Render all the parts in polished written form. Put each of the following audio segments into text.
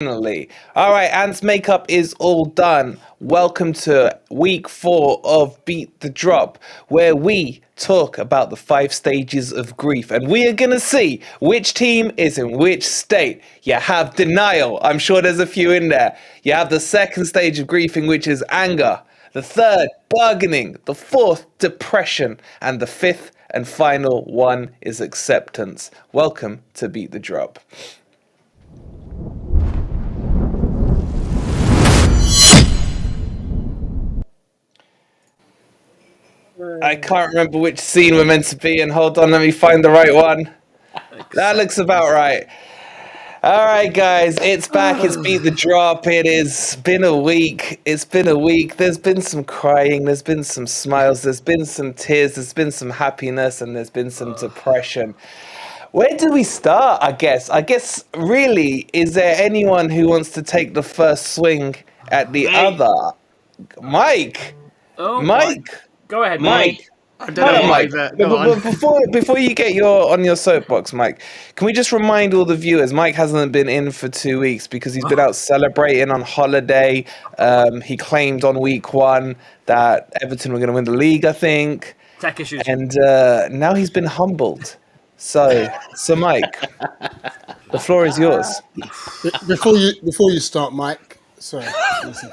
Definitely. All right, Ant's makeup is all done. Welcome to week 4 of Beat the Drop, where we talk about the 5 stages of grief. And we are going to see which team is in which state. You have denial. I'm sure there's a few in there. You have the second stage of grieving, which is anger. The third, bargaining. The fourth, depression. And the fifth and final one is acceptance. Welcome to Beat the Drop. I can't remember which scene we're meant to be in. Hold on, let me find the right one. That looks about right. All right, guys, it's back. It's Beat the Drop. It has been a week. It's been a week. There's been some crying. There's been some smiles. There's been some tears. There's been some happiness, and there's been some depression. Where do we start? I guess, really, is there anyone who wants to take the first swing at the other? Mike. Oh, Mike. Go ahead, Mike. I don't know, Mike. Mike. Before you get on your soapbox, Mike, can we just remind all the viewers, Mike hasn't been in for 2 weeks because he's been out celebrating on holiday. He claimed on week 1 that Everton were going to win the league, I think. Tech issues. And now he's been humbled. So Mike, the floor is yours. Before you start, Mike. Sorry. Listen.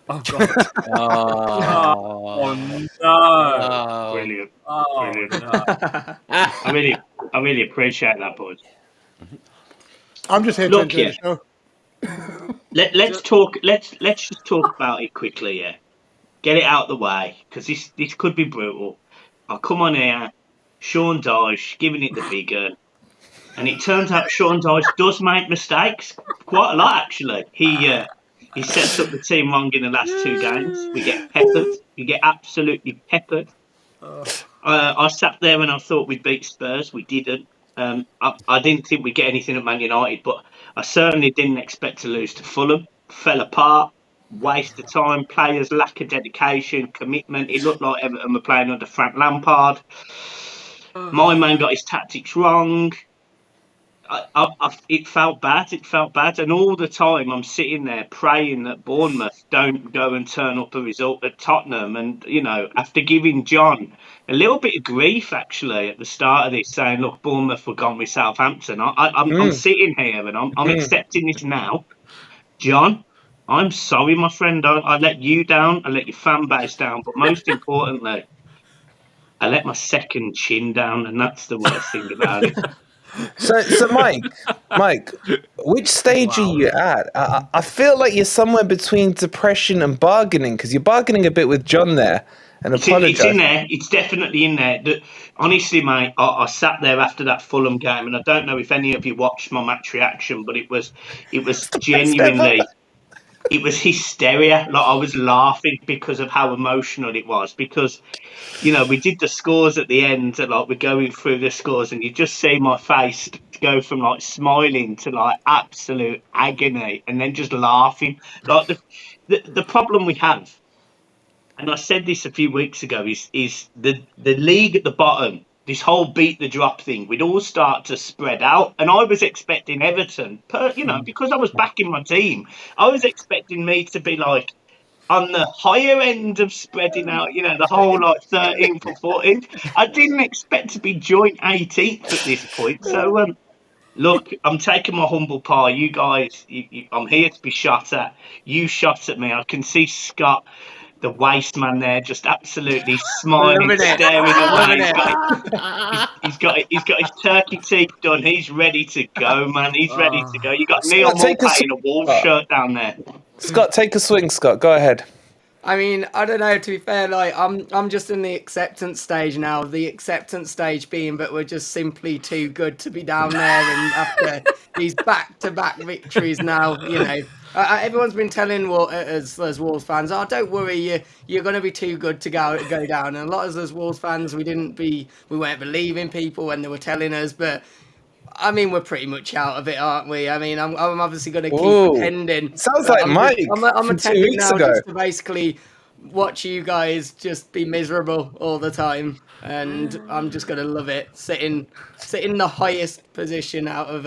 Oh God! Oh no! Brilliant. Oh Brilliant. no! I really appreciate that, boys. I'm just here Look, to enjoy the show. Let's talk. Let's just talk about it quickly. Yeah, get it out of the way because this could be brutal. I come on here, Sean Dyche giving it the big gun, and it turns out Sean Dyche does make mistakes, quite a lot actually. He sets up the team wrong in the last 2 games. We get peppered. We get absolutely peppered. I sat there and I thought we'd beat Spurs. We didn't. I didn't think we'd get anything at Man United, but I certainly didn't expect to lose to Fulham. Fell apart. Waste of time. Players' lack of dedication, commitment. It looked like Everton were playing under Frank Lampard. My man got his tactics wrong. It felt bad, and all the time I'm sitting there praying that Bournemouth don't go and turn up a result at Tottenham. And after giving John a little bit of grief actually at the start of this, saying, "Look, Bournemouth were gone with Southampton," I'm sitting here and I'm accepting this now. John, I'm sorry, my friend. I let you down. I let your fan base down, but most importantly, I let my second chin down, and that's the worst thing about it. So Mike, which stage are you at? I feel like you're somewhere between depression and bargaining because you're bargaining a bit with John there. And it's in there. It's definitely in there. Honestly, mate, I sat there after that Fulham game, and I don't know if any of you watched my match reaction, but it was genuinely. It was hysteria. Like I was laughing because of how emotional it was. Because, we did the scores at the end, and like we're going through the scores, and you just see my face go from like smiling to like absolute agony, and then just laughing. Like the problem we have, and I said this a few weeks ago, is the league at the bottom. This whole beat the drop thing, we'd all start to spread out. And I was expecting Everton, because I was backing my team, I was expecting me to be like on the higher end of spreading out, the whole like 13th or 14th. I didn't expect to be joint 18th at this point. So, look, I'm taking my humble pie. You guys, I'm here to be shot at. You shot at me. I can see Scott, the waste man there, just absolutely smiling, staring away. He's got his turkey teeth done. He's ready to go, man. He's ready to go. You got Neil Morpay in a Wolves shirt down there. Scott, take a swing, Scott. Go ahead. I mean, I don't know, to be fair, like, I'm just in the acceptance stage now. The acceptance stage being that we're just simply too good to be down there, and after these back-to-back victories now, everyone's been telling us as Wolves fans, "Oh, don't worry, you're going to be too good to go down." And a lot of us Wolves fans, we weren't believing people when they were telling us, but I mean, we're pretty much out of it, aren't we? I mean, I'm obviously going to keep attending. Sounds like Mike. I'm attending 2 weeks now ago. just to basically watch you guys just be miserable all the time, and I'm just going to love it. Sit in the highest position out of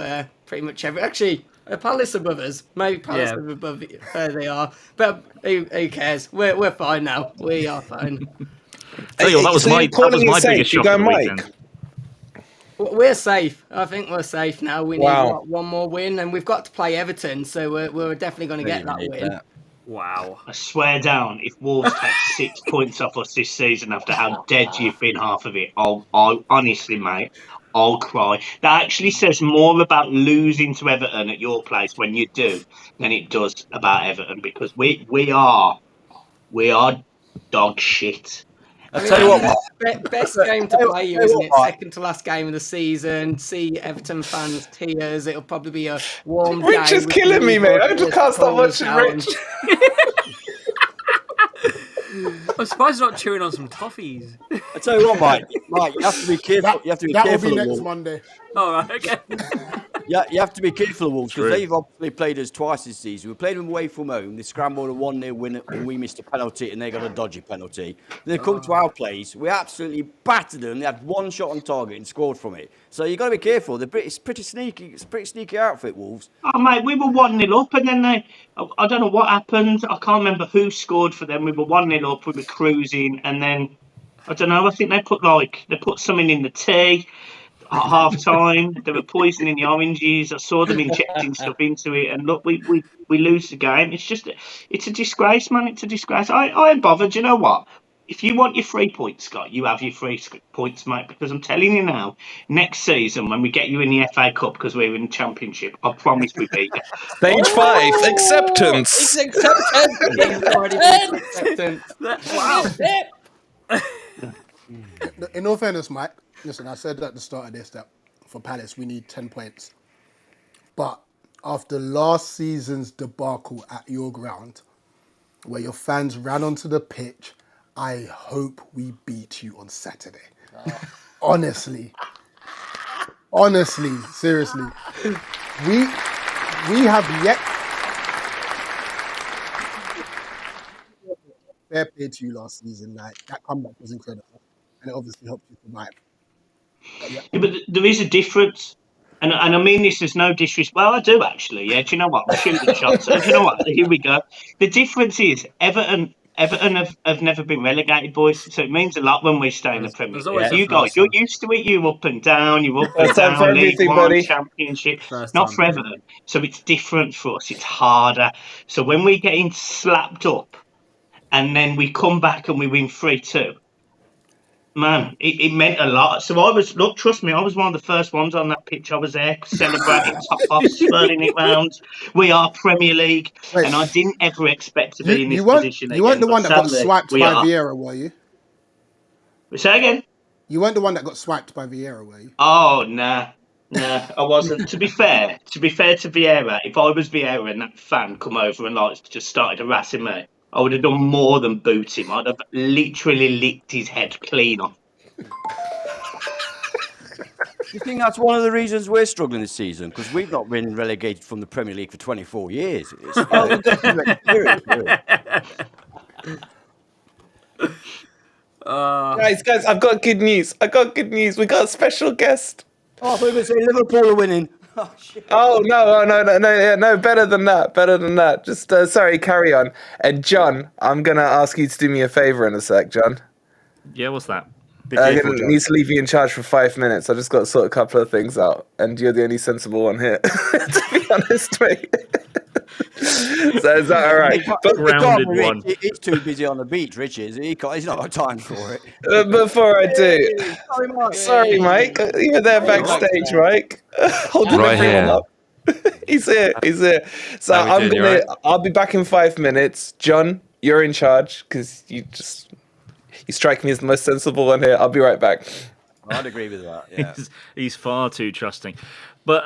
pretty much every. Actually, Palace above us. Maybe Palace are above where they are. But who cares? We're fine now. We are fine. Tell you what, that was So my you're calling it biggest safe. You shock of going the Mike? weekend. We're safe. I think we're safe now. We need Wow. one more win, and we've got to play Everton, so we're definitely going to get that win. Wow. I swear down, if Wolves take 6 points off us this season after how dead you've been half of it, I'll honestly, mate, I'll cry. That actually says more about losing to Everton at your place when you do than it does about Everton, because we are dog shit. I tell you what, best game to play you, isn't it? Second to last game of the season. See Everton fans' tears. It'll probably be a warm day. Rich is killing me, mate. I just can't stop watching Rich. I'm surprised he's not chewing on some toffees. I tell you what, Mike, you have to be careful. You have to be careful. That will be next Monday. All right, okay. Yeah, you have to be careful of Wolves because they've obviously played us twice this season. We played them away from home. They scrambled a 1-0 win and we missed a penalty and they got a dodgy penalty. Then they come to our place. We absolutely battered them. They had one shot on target and scored from it. So you've got to be careful. It's pretty sneaky. It's a pretty sneaky outfit, Wolves. Oh, mate, we were 1-0 up and then I don't know what happened. I can't remember who scored for them. We were 1-0 up, we were cruising, and then, I don't know, I think they put something in the tea at half time. They were poisoning the oranges. I saw them injecting stuff into it, and look, we lose the game. It's a disgrace, man. It's a disgrace. I ain't bothered. You know what? If you want your 3 points, Scott, you have your 3 points, mate, because I'm telling you now, next season when we get you in the FA Cup because we're in the Championship, I promise we beat you. Stage 5, acceptance. Acceptance. Wow. In all fairness, Mike, listen, I said at the start of this that for Palace we need 10 points. But after last season's debacle at your ground, where your fans ran onto the pitch, I hope we beat you on Saturday. Honestly, seriously. We have yet fair play to you last season. Like, that comeback was incredible. And it obviously helped you survive. But there is a difference. And I mean this as no disrespect. Well, I do actually. Yeah, do you know what? We're shooting shots. Do you know what? Here we go. The difference is Everton have never been relegated, boys. So it means a lot when we stay in the Premier League. You guys, you're used to it. You're up and down. You're up and down. For League everything, One, buddy. Championship. Not for Everton. So it's different for us. It's harder. So when we get in slapped up, and then we come back and we win 3-2. Man, it meant a lot. So trust me, I was one of the first ones on that pitch. I was there celebrating, top off, swirling it round. We are Premier League, and I didn't ever expect to be in this position. You weren't the one that got swiped by Vieira, were you? Say again? You weren't the one that got swiped by Vieira, were you? Oh, nah, I wasn't. To be fair to Vieira, if I was Vieira and that fan come over and just started harassing me, I would have done more than boot him. I'd have literally licked his head clean off. You think that's one of the reasons we're struggling this season? Because we've not been relegated from the Premier League for 24 years. Guys, I've got good news. We got a special guest. Oh, I thought you were going to say Liverpool are winning. Oh, shit. Oh, no, better than that. Just, sorry, carry on. And John, I'm going to ask you to do me a favour in a sec, John. Yeah, what's that? I'm going to need to leave you in charge for 5 minutes. I just got to sort a couple of things out. And you're the only sensible one here, to be honest, mate. So is that all right? But grounded one. He's too busy on the beach, Rich is. He's not got time for it. Before I do, sorry, Mike. You were there backstage, Mike. Holding Right everyone here. up. He's here. So I'll be back in 5 minutes. John, you're in charge because you strike me as the most sensible one here. I'll be right back. I'd agree with that. Yeah. He's far too trusting. But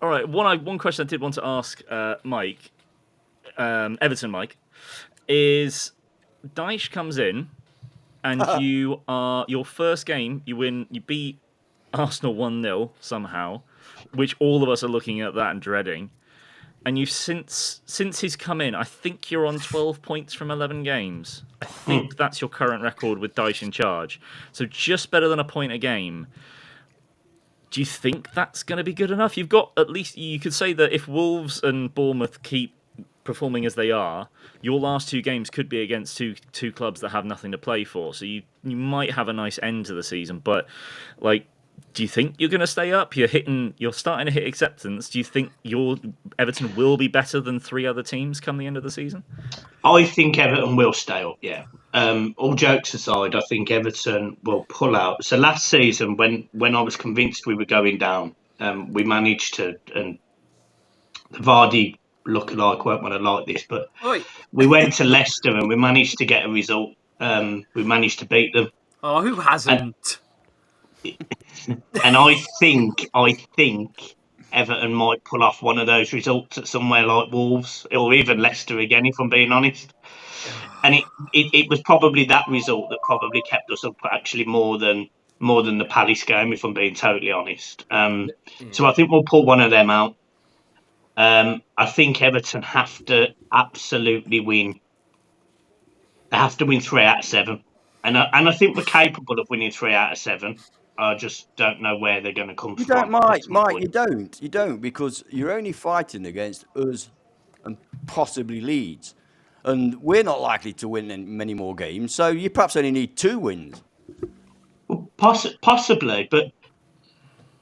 all right, one question I did want to ask Mike, Everton Mike, is Dyche comes in and your first game, you beat Arsenal 1-0 somehow, which all of us are looking at that and dreading. And you've since he's come in, I think you're on 12 points from 11 games. I think that's your current record with Dyche in charge. So just better than a point a game. Do you think that's going to be good enough? You've got at least, you could say that if Wolves and Bournemouth keep performing as they are, your last 2 games could be against two clubs that have nothing to play for. So you might have a nice end to the season. But like, do you think you're going to stay up? You're starting to hit acceptance. Do you think Everton will be better than 3 other teams come the end of the season? I think Everton will stay up. Yeah. All jokes aside, I think Everton will pull out. So last season, when I was convinced we were going down, we managed to, and Vardy lookalike won't want to like this, but we went to Leicester and we managed to get a result. We managed to beat them. Oh, who hasn't? And I think Everton might pull off one of those results at somewhere like Wolves or even Leicester again, if I'm being honest. And it was probably that result that probably kept us up actually more than the Palace game, if I'm being totally honest. So I think we'll pull one of them out. I think Everton have to absolutely win. They have to win 3 out of 7, and I think we're capable of winning 3 out of 7. I just don't know where they're going to come from. Mike, you don't, because you're only fighting against us and possibly Leeds, and we're not likely to win many more games. So you perhaps only need 2 wins. Well, possibly, but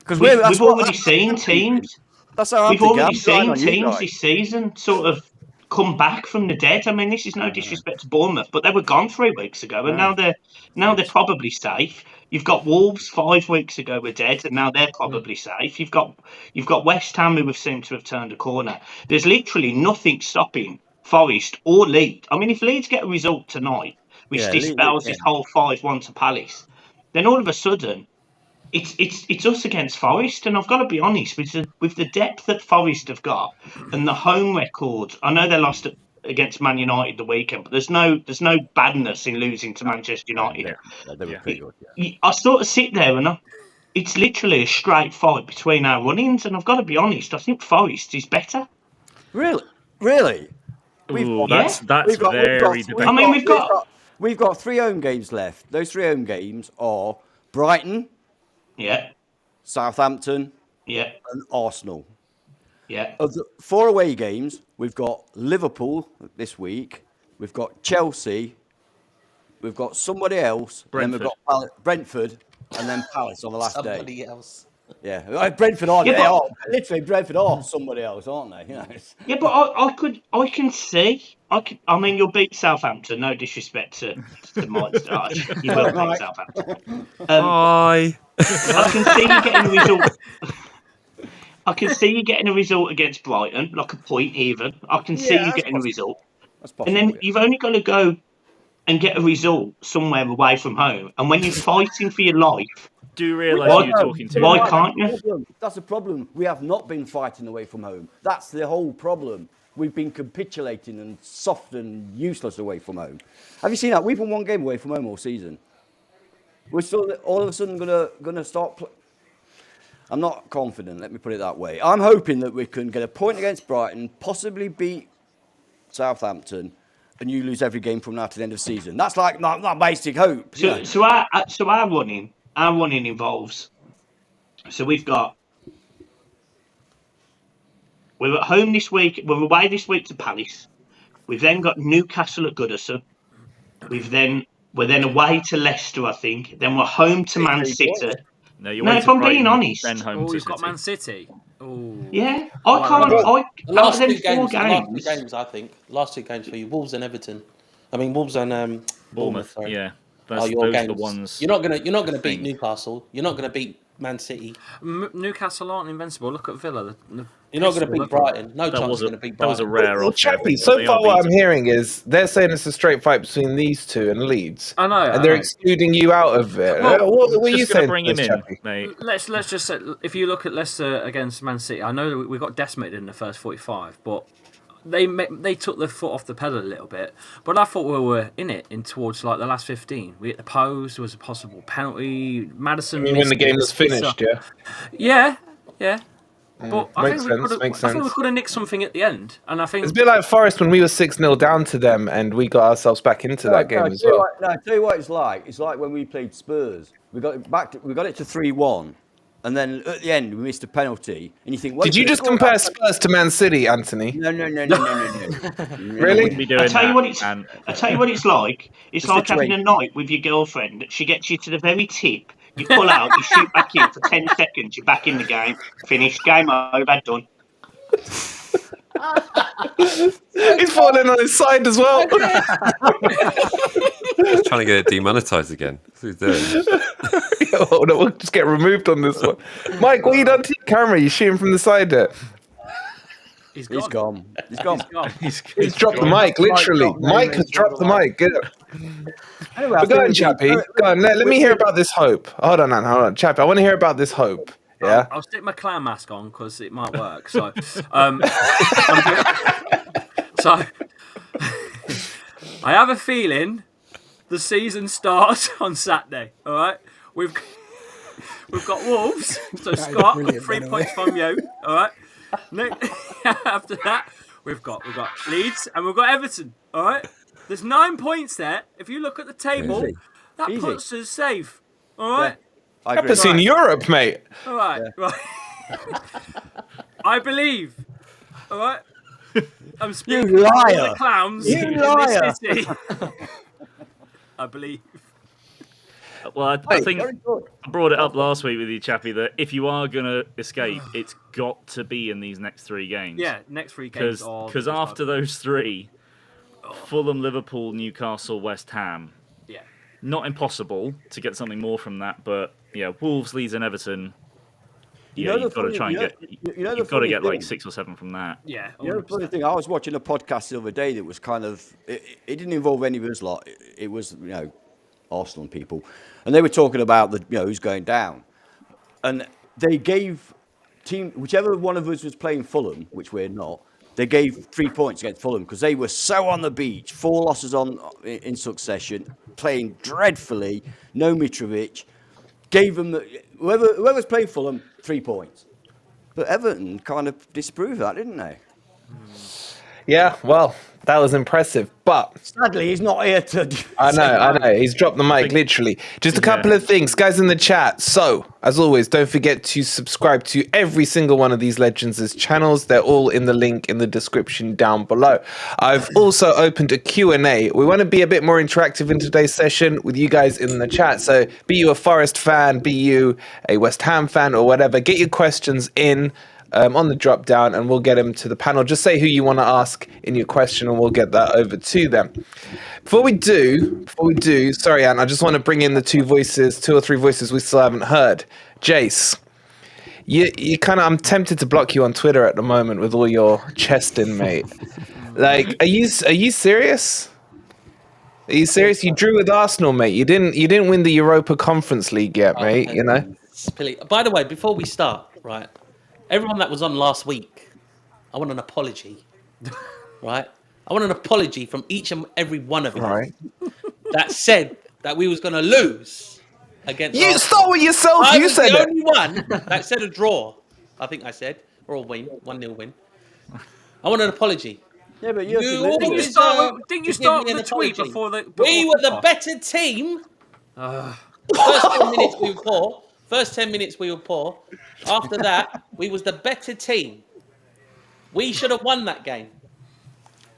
because we've already seen teams. That's how we've already seen teams this season sort of come back from the dead. I mean, this is no disrespect to Bournemouth, but they were gone 3 weeks ago, and now they're probably safe. You've got Wolves 5 weeks ago were dead, and now they're probably safe. You've got West Ham, who seem to have turned a corner. There's literally nothing stopping Forest or Leeds. I mean, if Leeds get a result tonight, which dispels this whole 5-1 to Palace, then all of a sudden it's us against Forest, and I've got to be honest with the depth that Forest have got and the home record. I know they lost against Man United the weekend, but there's no badness in losing to Manchester United. They were pretty good, I sort of sit there and it's literally a straight fight between our run-ins, and I've got to be honest, I think Forest is better. Really? That's very debatable. I mean, we've got 3 home games left. Those 3 home games are Brighton, Southampton, and Arsenal. Of the 4 away games, we've got Liverpool this week, we've got Chelsea, we've got somebody else, and then we've got Brentford, and then Palace on the last day. Somebody else. Yeah, Brentford aren't. They are literally Brentford are somebody else, aren't they? You know. Yeah, but I can see. I mean, you'll beat Southampton. No disrespect to Mike. You will beat Southampton. Bye. I can see you getting a result. I can see you getting a result against Brighton, like a point even. I can see you getting a result. That's possible. And then you've only got to go and get a result somewhere away from home. And when you're fighting for your life, do you realise who you're talking to? Why can't you? That's the problem. We have not been fighting away from home. That's the whole problem. We've been capitulating and soft and useless away from home. Have you seen that? We've won 1 game away from home all season. We're still all of a sudden gonna start. I'm not confident. Let me put it that way. I'm hoping that we can get a point against Brighton, possibly beat Southampton, and you lose every game from now to the end of the season. That's like not basic hope. So our running involves. So we're at home this week. We're away this week to Palace. We've then got Newcastle at Goodison. We're then away to Leicester, I think. Then we're home to Man City. No, if I'm being honest. Then home to We've City. got Man City. Ooh. Yeah, I can't. The last 2 games, games, I think. Last 2 games for you, Wolves and Everton. I mean, Wolves and Bournemouth. Sorry. Yeah, Those are the ones. You're not gonna beat Newcastle. You're not gonna beat Man City. Newcastle aren't invincible. Look at Villa. You're not going to beat Brighton. No chance you're going to beat Brighton. That was a rare Well, Chappie, so far what I'm hearing is they're saying it's a straight fight between these 2 and Leeds. I know. And they're excluding you out of it. What are you saying? Bring him in, mate. Let's just say, if you look at Leicester against Man City, I know we got decimated in the first 45, but they took their foot off the pedal a little bit. But I thought we were in towards like the last 15. We hit the post. There was a possible penalty. Madison. You mean when the game was finished? Yeah. But I makes think we could have nicked something at the end, and I think it's a bit like Forest when we were 6-0 down to them, and we got ourselves back into that game as well. I tell you what it's like. It's like when we played Spurs. We got it to 3-1, and then at the end we missed a penalty, and you think, well, Did you just compare Spurs to Man City, Anthony? No. Really? Be doing I tell you that, what it's. and I tell you what it's like. It's The like having a situation. night with your girlfriend. She gets you to the very tip. You pull out. You shoot back in for 10 seconds. You're back in the game. Finished. Game over. Done. He's falling on his side as well. He's trying to get it demonetized again. That's what he's doing. Oh, no, we'll just get removed on this one. Mike, what you done to your camera? You shooting from the side there? He's He's gone. gone. He's dropped the mic, literally. Mike has dropped the mic. Good. Anyway, But go on, Chappie. Go on. Let me hear about this hope. Hold on, Chappie. I want to hear about this hope. Yeah. I'll stick my clown mask on because it might work. So, so I have a feeling the season starts on Saturday. All right, we've got Wolves. So Scott, brilliant, 3 by the points from you. All right. After that, we've got Leeds and we've got Everton. All right. There's 9 points there. If you look at the table, Easy. that Easy. puts us safe. All right. I agree. It's in Europe, mate. All right, right. I believe. All right. I'm speaking You to all liar. the clowns You in liar. this city. I believe. well, I think I brought it up last week with you, Chappie, that if you are going to escape, it's got to be in these next 3 games. Yeah, next 3 games. Because after those 3, Fulham, Liverpool, Newcastle, West Ham. Yeah. Not impossible to get something more from that, but yeah, Wolves, Leeds, and Everton. Yeah, you've got to try and you've got to get like 6 or 7 from that. Yeah. You know, the funny thing, I was watching a podcast the other day that was kind of, it didn't involve any of us lot. It was, Arsenal people. And they were talking about who's going down. And they gave whichever one of us was playing Fulham, which we're not, they gave 3 points against Fulham because they were so on the beach, 4 losses in succession, playing dreadfully, no Mitrovic. Gave them, whoever's playing Fulham, 3 points. But Everton kind of disproved that, didn't they? Yeah, well, that was impressive. But Sadly, he's not here to... I know. He's dropped the mic, literally. Just a couple of things. Guys in the chat. So, as always, don't forget to subscribe to every single one of these Legends' channels. They're all in the link in the description down below. I've also opened a Q&A. We want to be a bit more interactive in today's session with you guys in the chat. So, be you a Forest fan, be you a West Ham fan or whatever, get your questions in on the drop down and we'll get them to the panel. Just say who you want to ask in your question and we'll get that over to them. Before we do, sorry, Anne, I just want to bring in the 2 or 3 voices we still haven't heard. Jace, you kind of, I'm tempted to block you on Twitter at the moment with all your chesting, mate. Like, are you serious? Are you serious? You drew with Arsenal, mate. You didn't win the Europa Conference League yet, mate. You know. By the way, before we start, right? Everyone that was on last week, I want an apology, right? I want an apology from each and every one of you Right. that said that we was going to lose against You Arsenal. start with yourself. I You was said the it. only one that said a draw. I think I said, or a win, 1-0 win. I want an apology. Yeah, but you You have to Didn't you always, start with, to didn't you give start me with an the tweet apology. before the... We were the better team. First 10 minutes we were poor. First 10 minutes we were poor. After that, we was the better team. We should have won that game.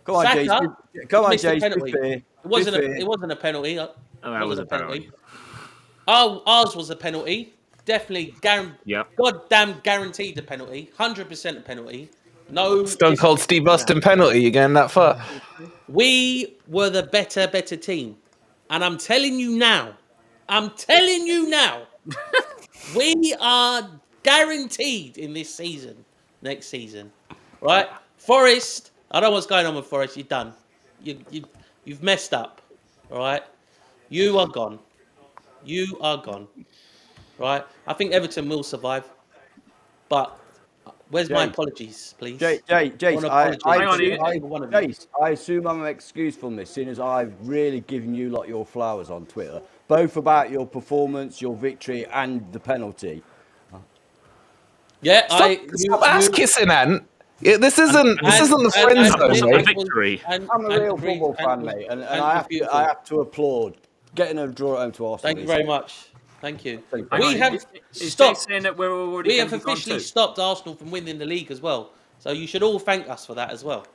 Go on, Saka Jace. Go on, missed a Jace. penalty. Be fair. It wasn't Be fair. a penalty. Oh, that was a penalty. Ours was a penalty. Definitely, Yep. goddamn guaranteed a penalty. 100% a penalty. No. Stone Cold Steve Austin penalty. You going that far? We were the better team. And I'm telling you now, we are guaranteed in this season, next season, right? Forest, I don't know what's going on with Forest. You're done. You've messed up, all right? You are gone. Right? I think Everton will survive, but where's my apologies, please? Jace, Jace, I assume I'm excused from this, seeing as I've really given you lot your flowers on Twitter, both about your performance, your victory, and the penalty. yeah, Stop ass kissing, Ant. Yeah, this isn't the friend zone, mate. Victory. I'm a real football fan, mate, and I have to applaud getting a draw at home to Arsenal. Thank you very much. Thank you. We have is stopped. saying that we're already. We have officially stopped Arsenal from winning the league as well. So you should all thank us for that as well.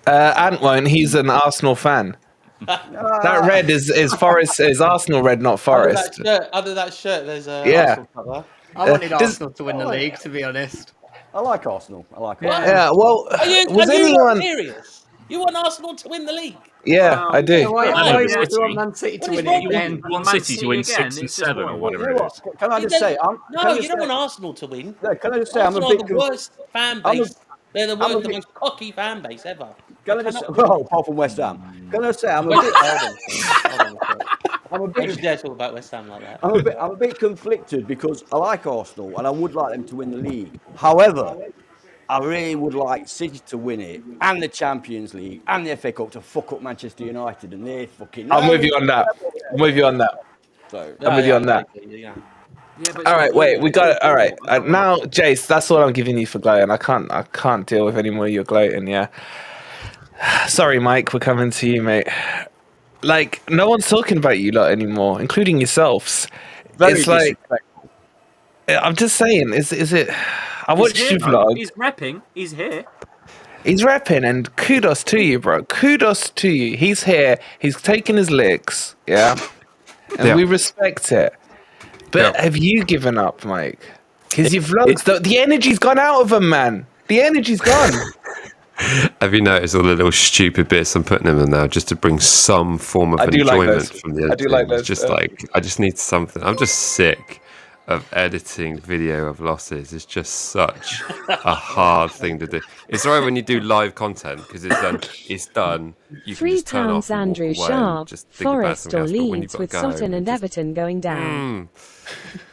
Ant won't. He's an Arsenal fan. That red is Forest. Is Arsenal red, not Forest. Under that shirt, there's a Arsenal cover. I wanted Arsenal to win the league, to be honest. I like Arsenal. I like What? Arsenal. Yeah. Well, Are you anyone not serious? You want Arsenal to win the league? Yeah, I do. Why Man would City. you want Man City to What win is it wrong with again? You want Man City to win City again, 6 and it's just 7 or wrong. whatever You know it what? is. Can I just say? No, you don't want Arsenal to win. Can I just say? I'm a Arsenal are bit. the worst fan base. They're the I'm a worst, the bit- most cocky fan base ever. Can I just? Well, apart from West Ham. Can I say? I'm a bit. Hold on a sec. I'm a Don't you bit. dare talk about West Ham like that. I'm a bit conflicted because I like Arsenal and I would like them to win the league. However, I really would like City to win it and the Champions League and the FA Cup to fuck up Manchester United and they're fucking. I'm with you on that. I'm with you on that. So, I'm with you on that. Yeah. All right, wait. We got it. All right. Now, Jace, that's all I'm giving you for gloating. I can't deal with any more of your gloating. Yeah. Sorry, Mike. We're coming to you, mate. Like, no one's talking about you lot anymore, including yourselves. very It's like, disrespectful. I'm just saying. Is it? I watched your vlog. He's repping. He's here. He's rapping, and kudos to you, bro. Kudos to you. He's here. He's taking his licks, yeah, and Yeah. we respect it. But have you given up, Mike? Because your vlogs, the energy's gone out of him, man. The energy's gone. Have you noticed all the little stupid bits I'm putting in them now just to bring some form of I do like enjoyment those. from the I editing? do like It's those, just like, I just need something. I'm just sick of editing video of losses. It's just such a hard thing to do. It's all right when you do live content because it's done. It's done. You can just turn off £3 and walk Andrew away Sharp, and just think about Forest something or else. But when you've Leeds got with to go, Sutton and just- Everton going down.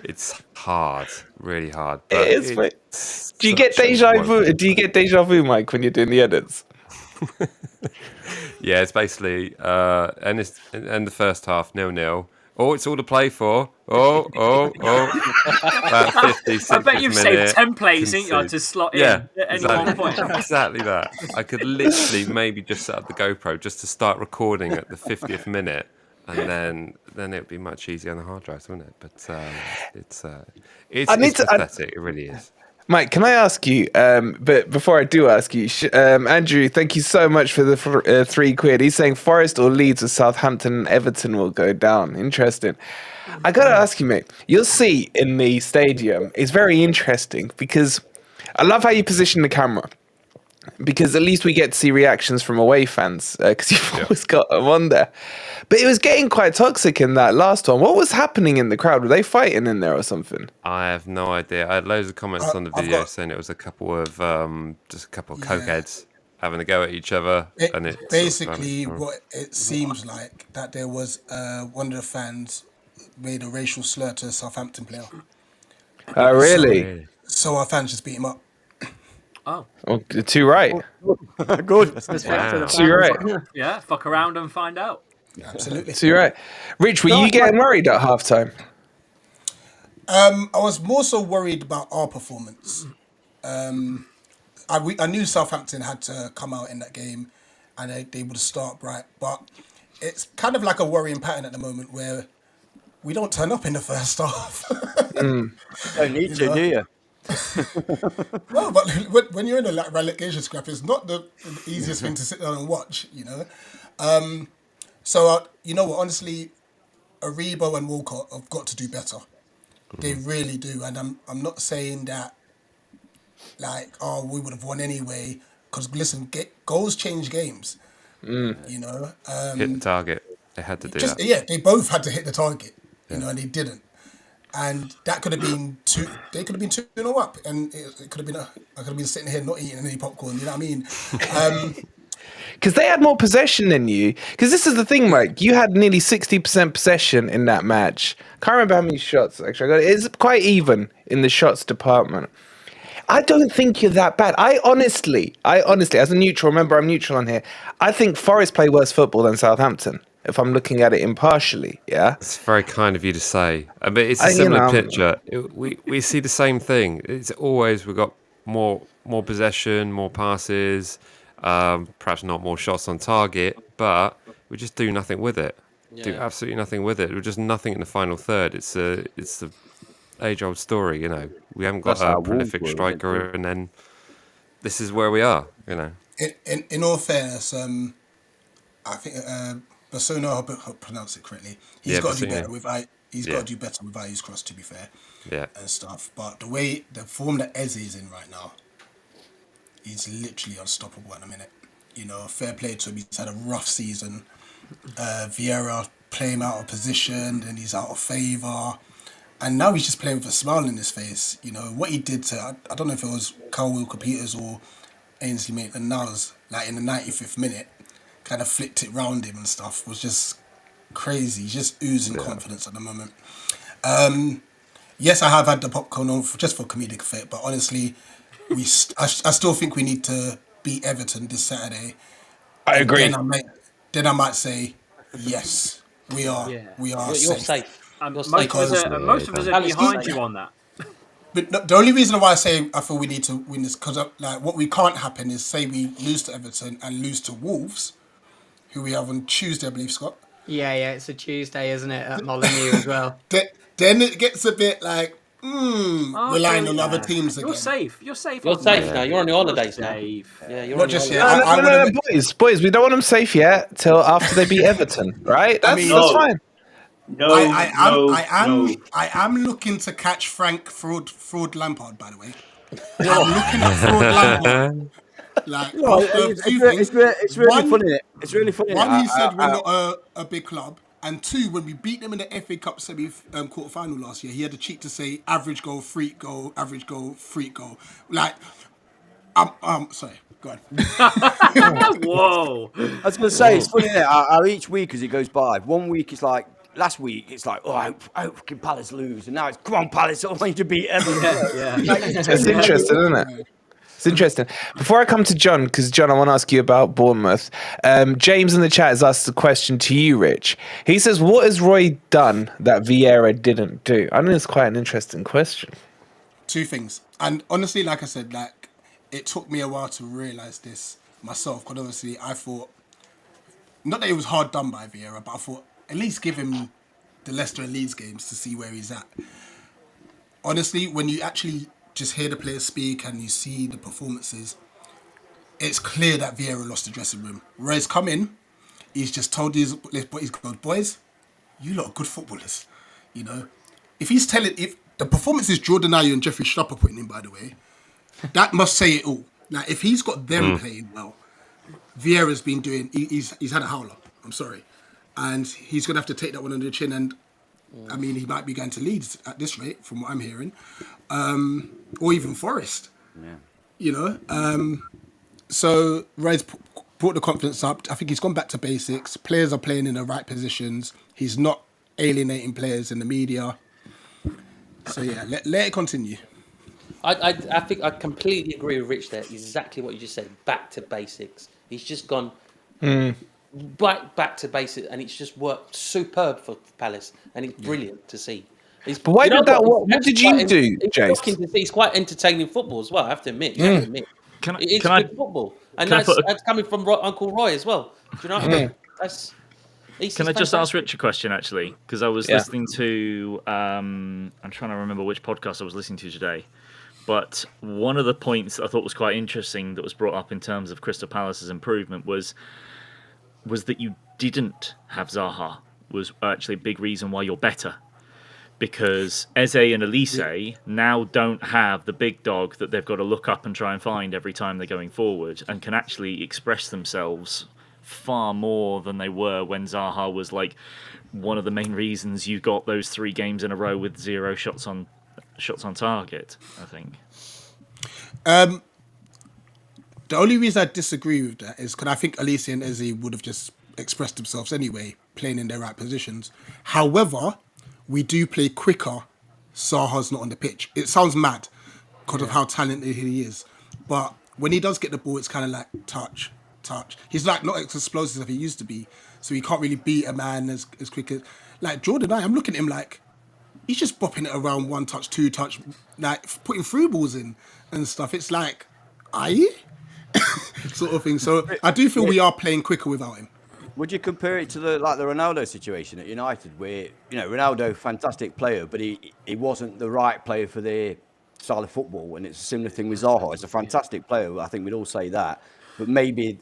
It's hard, really hard. It But is, mate. it's Do you get such a deja wonderful- vu? Do you get deja vu, Mike, when you're doing the edits? Yeah, it's basically and the first half 0-0. Oh, it's all to play for. Oh. About 50, 60 I bet you've minute, saved templates, ain't you, concede. to slot Yeah, in at any exactly. one point. Exactly that. I could literally maybe just set up the GoPro just to start recording at the 50th minute, and then it would be much easier on the hard drives, wouldn't it? But it's pathetic. It really is. Mike, can I ask you, but before I do ask you, Andrew, thank you so much for the £3. He's saying Forest or Leeds or Southampton and Everton will go down. Interesting. I got to ask you, mate, your seat in the stadium is very interesting because I love how you position the camera. Because at least we get to see reactions from away fans because you've always got them on there. But it was getting quite toxic in that last one. What was happening in the crowd? Were they fighting in there or something? I have no idea. I had loads of comments on the video saying it was a couple of cokeheads having a go at each other. And it basically what it seems like that there was one of the fans made a racial slur to a Southampton player. Oh, really? So our fans just beat him up. Oh, too right. Good. Too right. Yeah, fuck around and find out. Absolutely. Too right. Rich, were you getting worried at halftime? I was more so worried about our performance. I knew Southampton had to come out in that game and they would start bright, but it's kind of like a worrying pattern at the moment where we don't turn up in the first half. Don't need to, do you? No, but when you're in a relegation scrap, it's not the easiest thing to sit down and watch, you know. So you know what? Honestly, Aribo and Walcott have got to do better. They really do, and I'm not saying that like we would have won anyway. Because listen, goals change games. You know, hit the target. They had to do that. Yeah, they both had to hit the target. You know, and they didn't. And that could have been two. They could have been 2-0 up, and it could have been. I could have been sitting here not eating any popcorn. You know what I mean? Because they had more possession than you. Because this is the thing, Mike. You had nearly 60% possession in that match. Can't remember how many shots. Actually, it's quite even in the shots department. I don't think you're that bad. I honestly, as a neutral, remember I'm neutral on here. I think Forest play worse football than Southampton. If I'm looking at it impartially, yeah. It's very kind of you to say. I mean, it's a similar picture. We see the same thing. It's always we've got more possession, more passes, perhaps not more shots on target, but we just do nothing with it. do absolutely nothing with it. We're just nothing in the final third. It's the age-old story, you know. We haven't got a prolific striker, and then this is where we are, you know. In all fairness, I think Basuna, I hope I pronounce it correctly. He's got to do better with He's got to do better with Ayu's cross, to be fair, and stuff. But the form that Eze is in right now, he's literally unstoppable at the minute. You know, fair play to him. He's had a rough season. Vieira playing him out of position, and he's out of favour. And now he's just playing with a smile on his face. You know, what he did to, I don't know if it was Carl Walker-Peters or Ainsley Maitland-Niles, like in the 95th minute, kind of flipped it round him and stuff, was just crazy. He's just oozing confidence at the moment. Yes, I have had the popcorn on just for comedic effect, but honestly, I still think we need to beat Everton this Saturday. I agree. Then I might say, yes, we are. We are. You're safe. Most of us are behind you on that. But the only reason why I feel we need to win this, because like what we can't happen is say we lose to Everton and lose to Wolves, who we have on Tuesday, I believe, Scott. Yeah, it's a Tuesday, isn't it, at Molineux as well. Then it gets a bit like relying on other teams again. You're safe. You're now. You're on your holidays now. Yeah, you're not just No, boys. We don't want them safe yet till after they beat Everton, right? That's fine. I am looking to catch fraud Lampard, by the way. I'm looking at fraud Lampard. Like, it's really funny. It's really funny. One, he said we're not a big club, and two, when we beat them in the FA Cup quarter final last year, he had the cheek to say average goal, freak goal, average goal, freak goal. Like, sorry. Go on. Whoa! I was going to say, it's funny, how each week as it goes by, 1 week it's like, last week it's like, I hope fucking Palace lose, and now it's, come on Palace, I want you to beat Everton. It's interesting, isn't it? It's interesting. Before I come to John, because John, I want to ask you about Bournemouth. James in the chat has asked a question to you, Rich. He says, what has Roy done that Vieira didn't do? I think it's quite an interesting question. Two things. And honestly, like I said, like it took me a while to realise this myself, because obviously I thought, not that it was hard done by Vieira, but I thought at least give him the Leicester and Leeds games to see where he's at. Honestly, when you actually just hear the players speak and you see the performances, it's clear that Vieira lost the dressing room. Roy's come in, he's just told his boys, you lot are good footballers. You know, if the performance is Jordan Ayew and Jeffrey Schlupp are putting in, by the way, that must say it all. Like, if he's got them playing well, Vieira's been doing, he's had a howler. I'm sorry. And he's going to have to take that one on the chin. And I mean, he might be going to Leeds at this rate, from what I'm hearing, or even Forest. Yeah. You know, so Roy's brought the confidence up. I think he's gone back to basics. Players are playing in the right positions. He's not alienating players in the media. So yeah, let it continue. I think I completely agree with Rich there. Exactly what you just said. Back to basics. He's just gone back to basics, and it's just worked superb for Palace, and it's brilliant to see. But why did that? What did you do, Jace? It's quite entertaining football as well. I have to admit. It's good football, and that's coming from Uncle Roy as well. Do you know what I mean? Can I just ask Rich a question, actually? Because I was listening to, I'm trying to remember which podcast I was listening to today, but one of the points I thought was quite interesting that was brought up in terms of Crystal Palace's improvement was that you didn't have Zaha was actually a big reason why you're better. Because Eze and Elise now don't have the big dog that they've got to look up and try and find every time they're going forward, and can actually express themselves far more than they were when Zaha was like one of the main reasons you got those 3 games in a row with 0 shots on target, I think. The only reason I disagree with that is because I think Elise and Eze would have just expressed themselves anyway, playing in their right positions. However, we do play quicker. Zaha's not on the pitch. It sounds mad because of how talented he is. But when he does get the ball, it's kind of like touch. He's like not as explosive as he used to be. So he can't really beat a man as quick as... Like Jordan, I'm looking at him like, he's just bopping it around 1 touch, 2 touch, like putting through balls in and stuff. It's like, are you? Sort of thing. So I do feel we are playing quicker without him. Would you compare it to the Ronaldo situation at United, where Ronaldo, fantastic player, but he wasn't the right player for their style of football, and it's a similar thing with Zaha. He's a fantastic player, I think we'd all say that, but maybe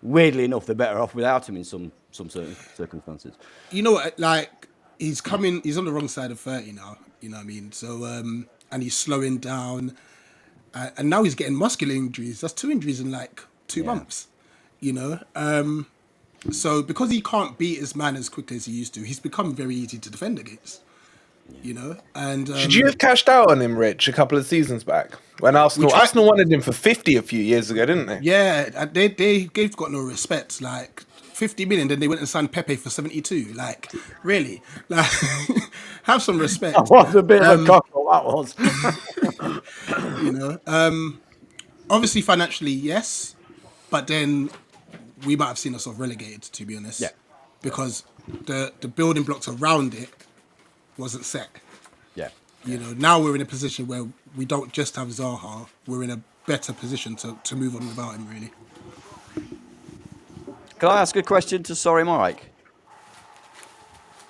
weirdly enough, they're better off without him in some certain circumstances. You know what? Like he's on the wrong side of 30 now. You know what I mean? So and he's slowing down, and now he's getting muscular injuries. That's 2 injuries in like 2 months. You know. So because he can't beat his man as quickly as he used to, he's become very easy to defend against. You know, and should you have cashed out on him, Rich, a couple of seasons back when Arsenal wanted him for 50 a few years ago, didn't they? Yeah, they've got no respect. Like 50 million, then they went and signed Pepe for 72. Like, really, like have some respect. That was a bit of a cockle. That was. You know, obviously financially, yes, but then we might have seen ourselves relegated, to be honest. Yeah. Because the building blocks around it wasn't set. Yeah. You know, now we're in a position where we don't just have Zaha, we're in a better position to move on without him, really. Can I ask a question to Sorry Mike?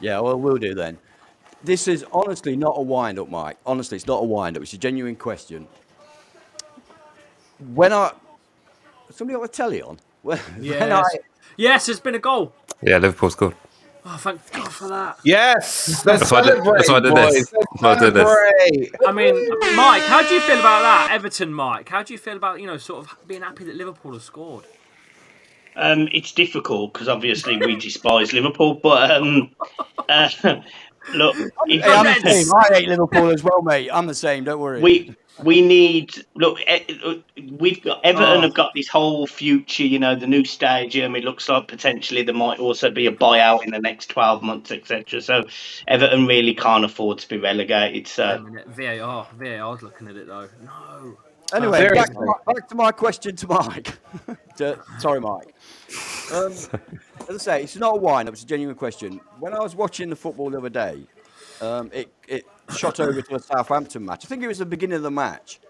Yeah, well, we'll do then. This is honestly not a wind-up, Mike. Honestly, it's not a wind-up. It's a genuine question. Somebody got a telly on? Yes, there's been a goal. Yeah, Liverpool scored. Oh, thank God for that. Yes, That's why I did this. That's why I did this. I mean, Mike, how do you feel about that? Everton, Mike, how do you feel about, sort of being happy that Liverpool have scored? It's difficult because obviously we despise Liverpool, but look, I'm the same. I hate Liverpool as well, mate. I'm the same. Don't worry. We need we've got Everton have got this whole future, the new stadium. It looks like potentially there might also be a buyout in the next 12 months, etc. So Everton really can't afford to be relegated. So VAR's looking at it though. No. Anyway, back to my question to Mike. Sorry, Mike. As I say, it's not a wind-up. It's a genuine question. When I was watching the football the other day, it shot over to a Southampton match. I think it was the beginning of the match.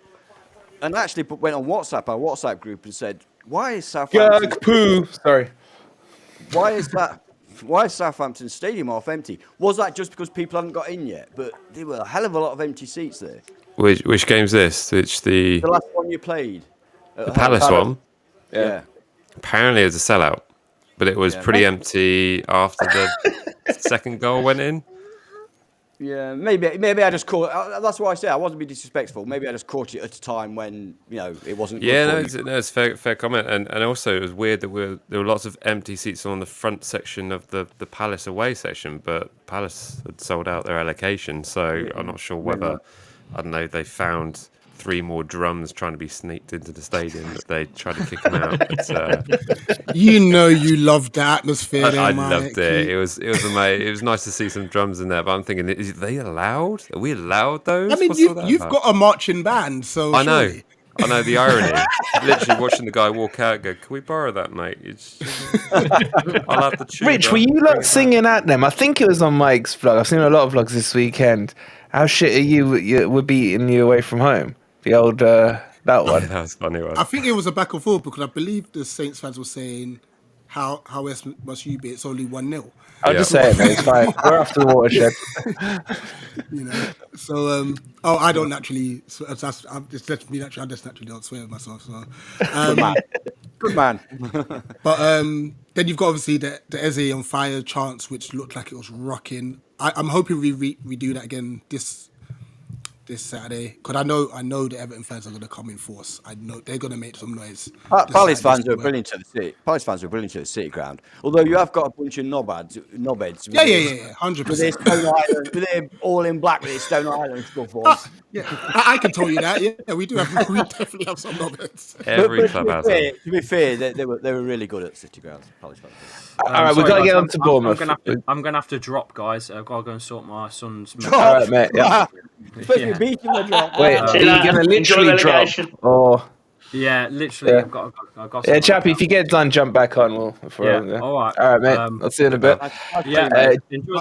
And actually went on our WhatsApp group, and said, why is Southampton... Sorry. Why is Southampton Stadium half empty? Was that just because people hadn't got in yet? But there were a hell of a lot of empty seats there. Which game's this? The last one you played. The Palace one? Yeah. Apparently it was a sellout. But it was pretty empty after the second goal went in. Yeah, maybe I just caught. That's why I say I wasn't being disrespectful. Maybe I just caught it at a time when it wasn't. Yeah, it's fair comment, and also it was weird that there were lots of empty seats on the front section of the Palace away section, but Palace had sold out their allocation, so I'm not sure whether they found 3 more drums trying to be sneaked into the stadium that they tried to kick them out. But, you loved the atmosphere there, I Mike. loved it. It was amazing. It was nice to see some drums in there, but I'm thinking, are they allowed? Are we allowed those? I mean, you've got a marching band, so I know. Surely. I know the irony. Literally watching the guy walk out and go, can we borrow that, mate? I'll have the tune. Rich, were you singing at them? I think it was on Mike's vlog. I've seen a lot of vlogs this weekend. How shit are you? We're beating you away from home. The old, that one. Yeah, that was a funny one. I think it was a back and forth because I believe the Saints fans were saying, how else must you be? It's only 1-0. I'll just say it, mate. It's fine. We're off to the watershed. So, I don't naturally, it's just me naturally, I just naturally don't swear with myself. So, Good man. But then you've got obviously the Eze on fire chants, which looked like it was rocking. I'm hoping we do that again this Saturday, because I know the Everton fans are going to come in force. I know they're going to make some noise. Palace fans are brilliant to the city. Palace fans are brilliant to the City ground. Although you have got a bunch of knobheads. Yeah, 100%. With their Stone Island, with their all in black with their Stone Island stuff on. I can tell you that. Yeah, we do have. We definitely have some knobheads. Every club has them. To be fair, they were really good at City ground. Palace fans. All right, we've got to get on to Bournemouth. I'm gonna have to drop, guys. I've got to go and sort my son's. All right, mate. Yeah. Especially beating the drop. Wait, are you going to literally drop? Or... Yeah, literally. I've got yeah, Chappie, if you get done, jump back on. All right. All right, mate. I'll see you in a bit.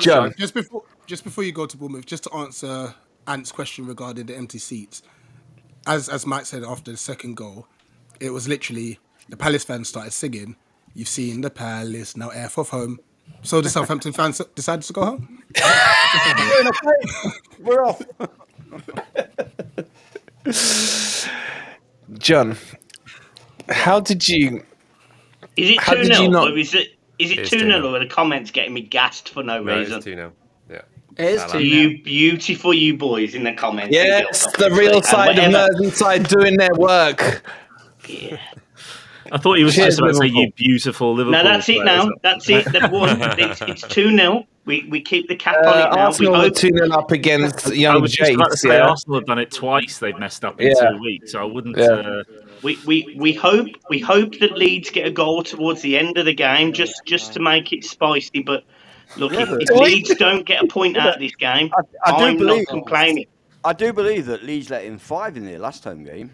John, just before you go to Bournemouth, just to answer Ant's question regarding the empty seats, as Mike said after the second goal, it was literally the Palace fans started singing, You've seen the Palace, now F off home. So the Southampton fans decided to go home. We're off. John, how did you... Is it How did 2-0? you not- Or is it It's 2-0 2-0. or are the comments getting me gassed for no No, reason? it's 2-0. Yeah. It is Salah. 2-0. You beautiful you boys in the comments. Yes, the real side of Merseyside doing their work. Yeah. I thought he was Cheers, just about to say, Liverpool. "You beautiful Liverpool." No, that's it players." now. That's it. They've won. It's 2-0. We keep the cap on it now. Arsenal we were hope 2-0 up against I young was just about to Jace. say Yeah. Arsenal have done it twice. They've messed up in Yeah. 2 weeks, so I wouldn't. Yeah. we hope that Leeds get a goal towards the end of the game just to make it spicy. But look, if Leeds don't get a point out of this game, I do I'm believe- not complaining. I do believe that Leeds let in 5 in their last home game.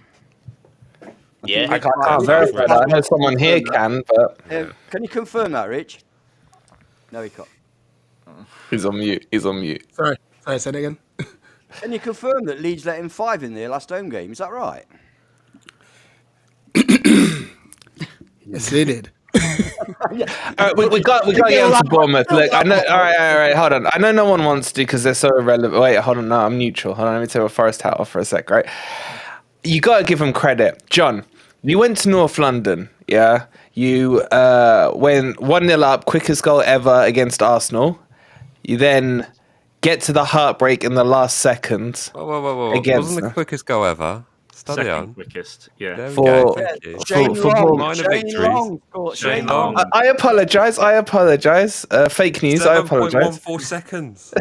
Yeah. I can't verify that. I know someone here can, but Can you confirm that, Rich? No, he can't. he's on mute. He's on mute. Sorry, say that again. Can you confirm that Leeds let in 5 in their last home game? Is that right? Yes, they did. All right, we got to get on to Bournemouth. Look, I know. All right. Hold on. I know no one wants to because they're so irrelevant. Wait, hold on. No, I'm neutral. Hold on. Let me take a Forest hat off for a sec. Right. You got to give them credit, John. You went to North London. Yeah. You went 1-0 up, quickest goal ever against Arsenal. You then get to the heartbreak in the last seconds. Whoa. Against Wasn't the quickest goal ever. Study Second on. quickest. Yeah. There we For- go. Thank you. Shane for Long. Bournemouth. Minor victories. Shane Long. Long. I apologize. Fake news. I apologize. 7.14 seconds.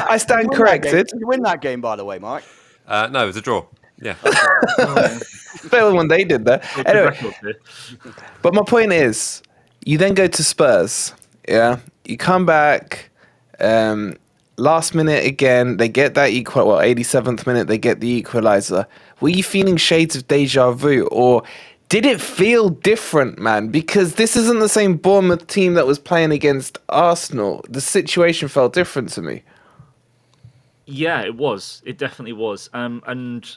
I stand corrected. Did you win that game, by the way, Mike? No, it was a draw. Yeah. Better than they did there. Good Anyway, record here. but my point is, you then go to Spurs. Yeah, you come back. Last minute again, they get that 87th minute, they get the equalizer. Were you feeling shades of deja vu, or did it feel different, man? Because this isn't the same Bournemouth team that was playing against Arsenal. The situation felt different to me. Yeah, it was. It definitely was. And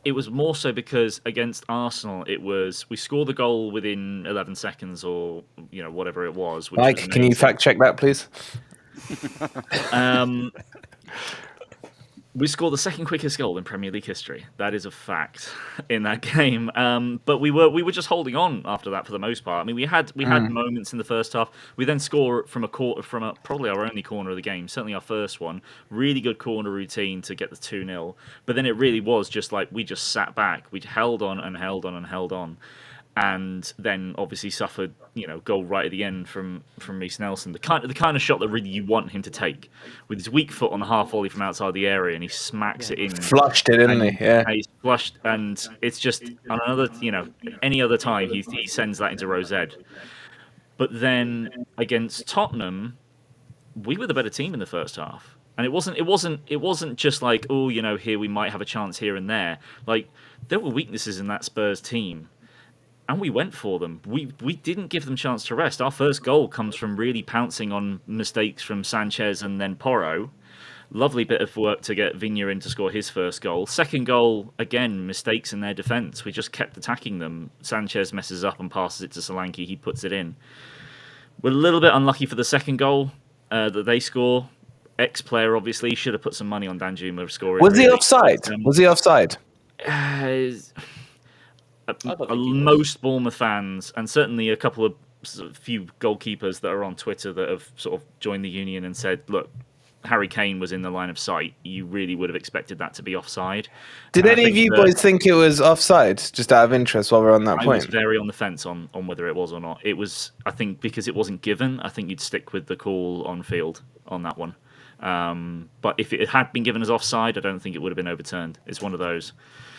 it was more so because against Arsenal, it was we scored the goal within 11 seconds or whatever it was. Which Mike, was can you amazing. fact check that, please? We scored the second quickest goal in Premier League history. That is a fact in that game. But we were just holding on after that for the most part. I mean, we had moments in the first half. We then score from probably our only corner of the game, certainly our first one. Really good corner routine to get the 2-0. But then it really was just like we just sat back. We held on and held on and held on. And then obviously suffered, goal right at the end from Reece Nelson. The kind of shot that really you want him to take, with his weak foot on the half volley from outside the area, and he smacks it in. Flushed it, didn't he? Yeah. He's flushed, and it's just on another, any other time he sends that into Rosette. But then against Tottenham, we were the better team in the first half. And it wasn't just like, here we might have a chance here and there. Like, there were weaknesses in that Spurs team. And we went for them. We didn't give them chance to rest. Our first goal comes from really pouncing on mistakes from Sanchez and then Porro. Lovely bit of work to get Vigna in to score his first goal. Second goal, again, mistakes in their defence. We just kept attacking them. Sanchez messes up and passes it to Solanke. He puts it in. We're a little bit unlucky for the second goal that they score. Ex-player, obviously, should have put some money on Danjuma scoring. Was he offside? Was he offside? Most Bournemouth fans, and certainly a couple of few goalkeepers that are on Twitter that have sort of joined the union and said, look, Harry Kane was in the line of sight. You really would have expected that to be offside. Did any of you boys think it was offside, just out of interest while we're on that I point? was very on the fence on whether it was or not. It was, I think, because it wasn't given, I think you'd stick with the call on field on that one. But if it had been given as offside, I don't think it would have been overturned. It's one of those.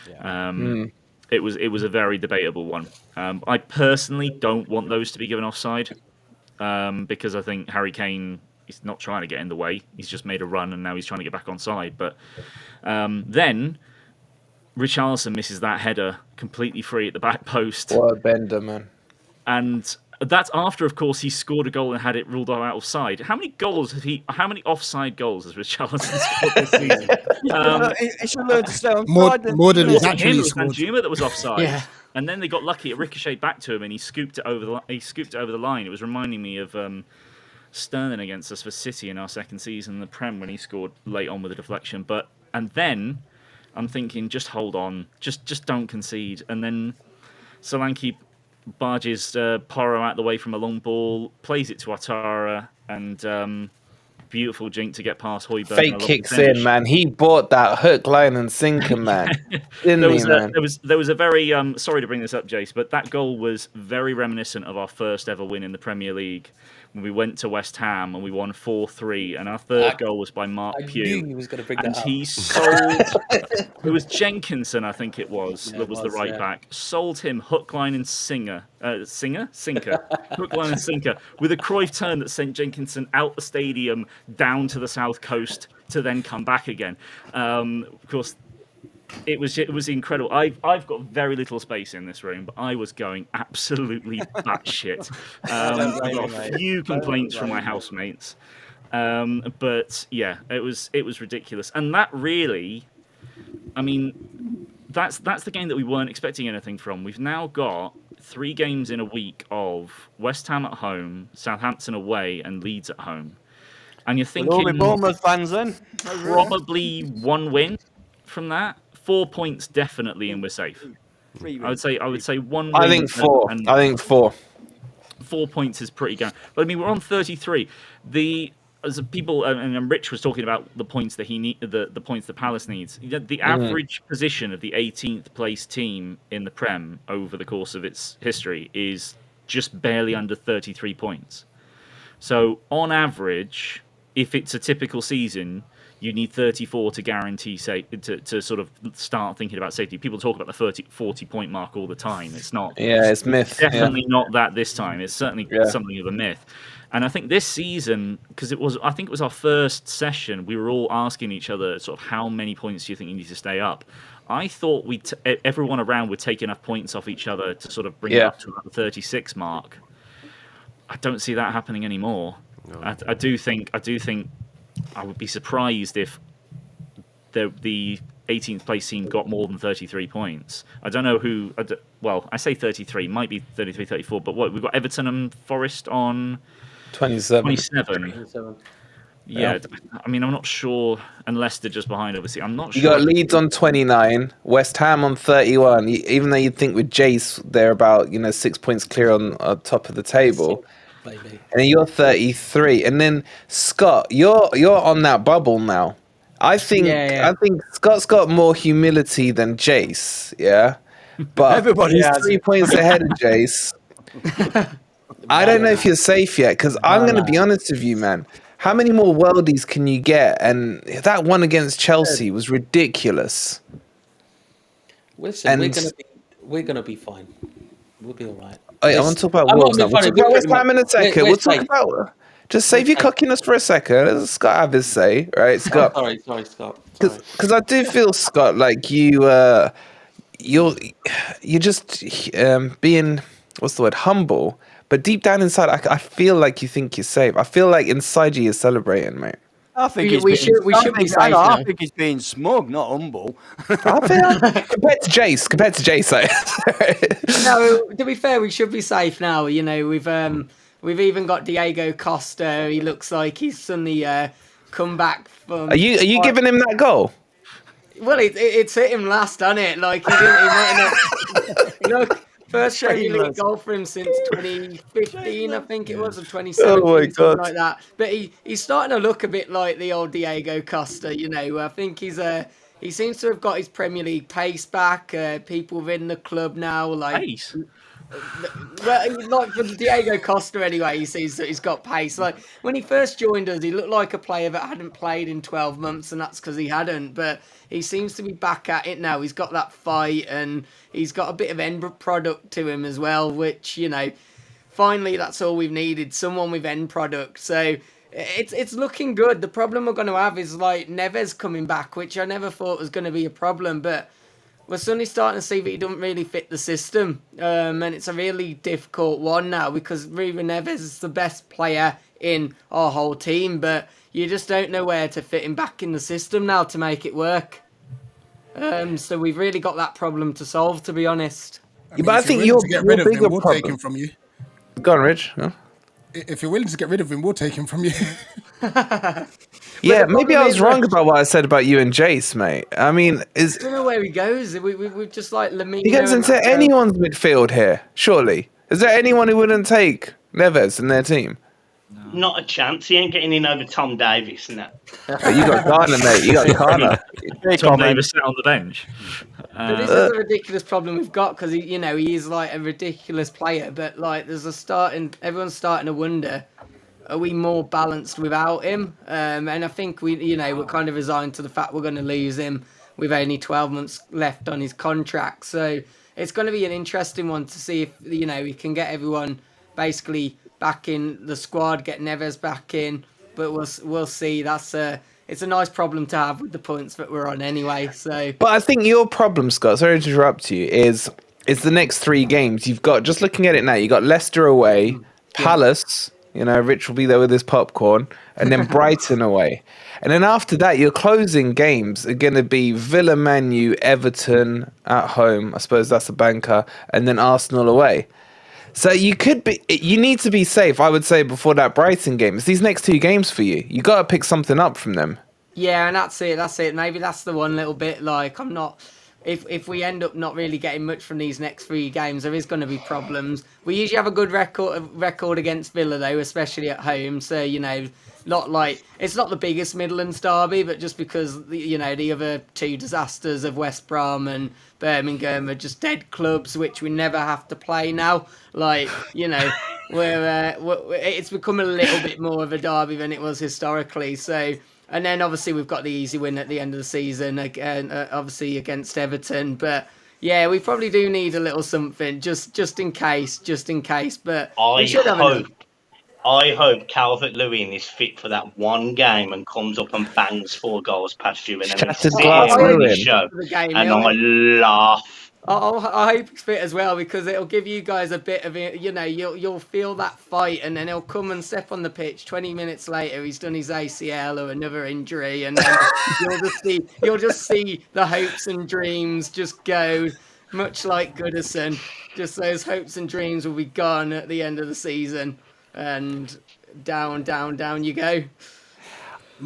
Yeah. It was a very debatable one. I personally don't want those to be given offside because I think Harry Kane is not trying to get in the way. He's just made a run and now he's trying to get back onside. But then Richarlison misses that header completely free at the back post. What a bender, man. And That's after, of course, he scored a goal and had it ruled out offside. How many offside goals has Richarlison scored this season? He should learn to stay on More side. than It he's wasn't him, actually it was scored. Danjuma that was offside. Yeah. And then they got lucky. It ricocheted back to him, and he scooped it over the line. It was reminding me of Sterling against us for City in our second season in the Prem when he scored late on with a deflection. And then I'm thinking, just hold on, just don't concede. And then Solanke barges Porro out the way from a long ball, plays it to Ouattara, and beautiful jink to get past Højbjerg. Fake kicks in, man. He bought that hook, line, and sinker, man. Didn't he, man? There was a very sorry to bring this up, Jace, but that goal was very reminiscent of our first ever win in the Premier League when we went to West Ham and we won 4-3, and our third goal was by Mark Pugh. I knew he was going to bring that up. He sold. It was Jenkinson, I think it was, that was the right back. Sold him hook, line, and sinker. Hook, line, and sinker with a Cruyff turn that sent Jenkinson out the stadium down to the south coast to then come back again. Of course, it was incredible. I've got very little space in this room, but I was going absolutely batshit. I got a few complaints from my housemates, but yeah, it was ridiculous. And that really, I mean, that's the game that we weren't expecting anything from. We've now got 3 games in a week of West Ham at home, Southampton away, and Leeds at home. And you're thinking Bournemouth fans then probably 1 win from that. 4 points definitely, and we're safe. I would say 1 win. I think 4. I think 4. 4 points is pretty good. But I mean, we're on 33. As people and Rich was talking about the points that the points that Palace needs. The average position of the 18th place team in the Prem over the course of its history is just barely under 33 points. So on average, if it's a typical season, you need 34 to guarantee to sort of start thinking about safety. People talk about the 40 point mark all the time. It's not. Yeah, it's myth. Definitely not that this time. It's certainly something of a myth. And I think this season, because I think it was our first session, we were all asking each other sort of how many points do you think you need to stay up. I thought everyone around would take enough points off each other to sort of bring it up to about the 36 mark. I don't see that happening anymore. No. I do think I would be surprised if the 18th place team got more than 33 points. I don't know who. Well, I say 33, might be 33, 34. But we've got Everton and Forest on 27. Yeah, I mean, I'm not sure. And Leicester just behind, obviously. I'm not sure. You got Leeds on 29, West Ham on 31. Even though you'd think with Jace, they're about 6 points clear on top of the table. Baby. And then you're 33, and then Scott, you're on that bubble now. I think Scott's got more humility than Jace, but everybody has 3 points ahead of Jace. I don't know if you're safe yet, because I'm going to be honest with you, man. How many more worldies can you get? And that one against Chelsea was ridiculous. Listen, we're gonna be fine. We'll be all right. I want to talk about Wolves now. We'll talk about West Ham in a second. We'll talk about... Just save your cockiness for a second. Let Scott have his say, right, Scott? Sorry, Scott. Because I do feel, Scott, like you're just being, what's the word, humble. But deep down inside, I feel like you think you're safe. I feel like inside you're celebrating, mate. I think we should be safe. I think he's being smug, not humble. I feel compared to Jace, No, to be fair, we should be safe now. We've even got Diego Costa. He looks like he's suddenly come back from. Are you giving him that goal? Well, it's hit him last, hasn't it? Like he didn't. First Premier League goal for him since 2015, I think it was, or 2017, something like that. But he's starting to look a bit like the old Diego Costa. I think he seems to have got his Premier League pace back. People within the club now like. Pace? Well, like for Diego Costa anyway, he sees that he's got pace. Like when he first joined us, he looked like a player that hadn't played in 12 months, and that's because he hadn't. But he seems to be back at it now. He's got that fight, and he's got a bit of end product to him as well, which, finally that's all we've needed, someone with end product. So it's looking good. The problem we're going to have is like Neves coming back, which I never thought was going to be a problem, but we're suddenly starting to see that he doesn't really fit the system. And it's a really difficult one now because Ruben Neves is the best player in our whole team, but you just don't know where to fit him back in the system now to make it work. So we've really got that problem to solve, to be honest. mean, but I if you're think willing your to get rid of bigger him, we'll take problem. him from you. Go on, Rich. Huh? If you're willing to get rid of him, we'll take him from you. Yeah, the maybe problem I was is wrong that- about what I said about you and Jace, mate. I mean, I don't know where he goes. We've just like Lamino. he goes and into Nacho. anyone's midfield here, surely. Is there anyone who wouldn't take Neves in their team? Not a chance. He ain't getting in over Tom Davis and that. Oh, you got Garner, mate. You got Garner. Tom Davis sat on the bench. But this is a ridiculous problem we've got because he is like a ridiculous player. But like, everyone's starting to wonder: are we more balanced without him? And I think we're kind of resigned to the fact we're going to lose him with only 12 months left on his contract. So it's going to be an interesting one to see if we can get everyone basically back in the squad, get Neves back in. But we'll see. It's a nice problem to have with the points that we're on anyway. So, But I think your problem, Scott, sorry to interrupt you, is the next 3 games. You've got, just looking at it now, you got Leicester away, Palace, Rich will be there with his popcorn, and then Brighton away. And then after that, your closing games are going to be Villa, Man U, Everton at home. I suppose that's a banker. And then Arsenal away. So you need to be safe, I would say, before that Brighton game. It's these next 2 games for you. You got to pick something up from them. yeah, and that's it. Maybe that's the one little bit. Like, I'm not. If we end up not really getting much from these next 3 games, there is going to be problems. We usually have a good record against Villa, though, especially at home. So not like it's not the biggest Midlands derby, but just because the other 2 disasters of West Brom and Birmingham are just dead clubs, which we never have to play now. Like it's become a little bit more of a derby than it was historically. So. And then obviously we've got the easy win at the end of the season again, obviously against Everton. But yeah, we probably do need a little something just in case. But we should have enough. I hope Calvert-Lewin is fit for that one game and comes up and bangs 4 goals past you, and then we sit here on the show and I laugh. I hope he's fit as well because it'll give you guys a bit of it. You'll feel that fight, and then he'll come and step on the pitch. 20 minutes later, he's done his ACL or another injury, and then you'll just see the hopes and dreams just go, much like Goodison. Just those hopes and dreams will be gone at the end of the season, and down you go.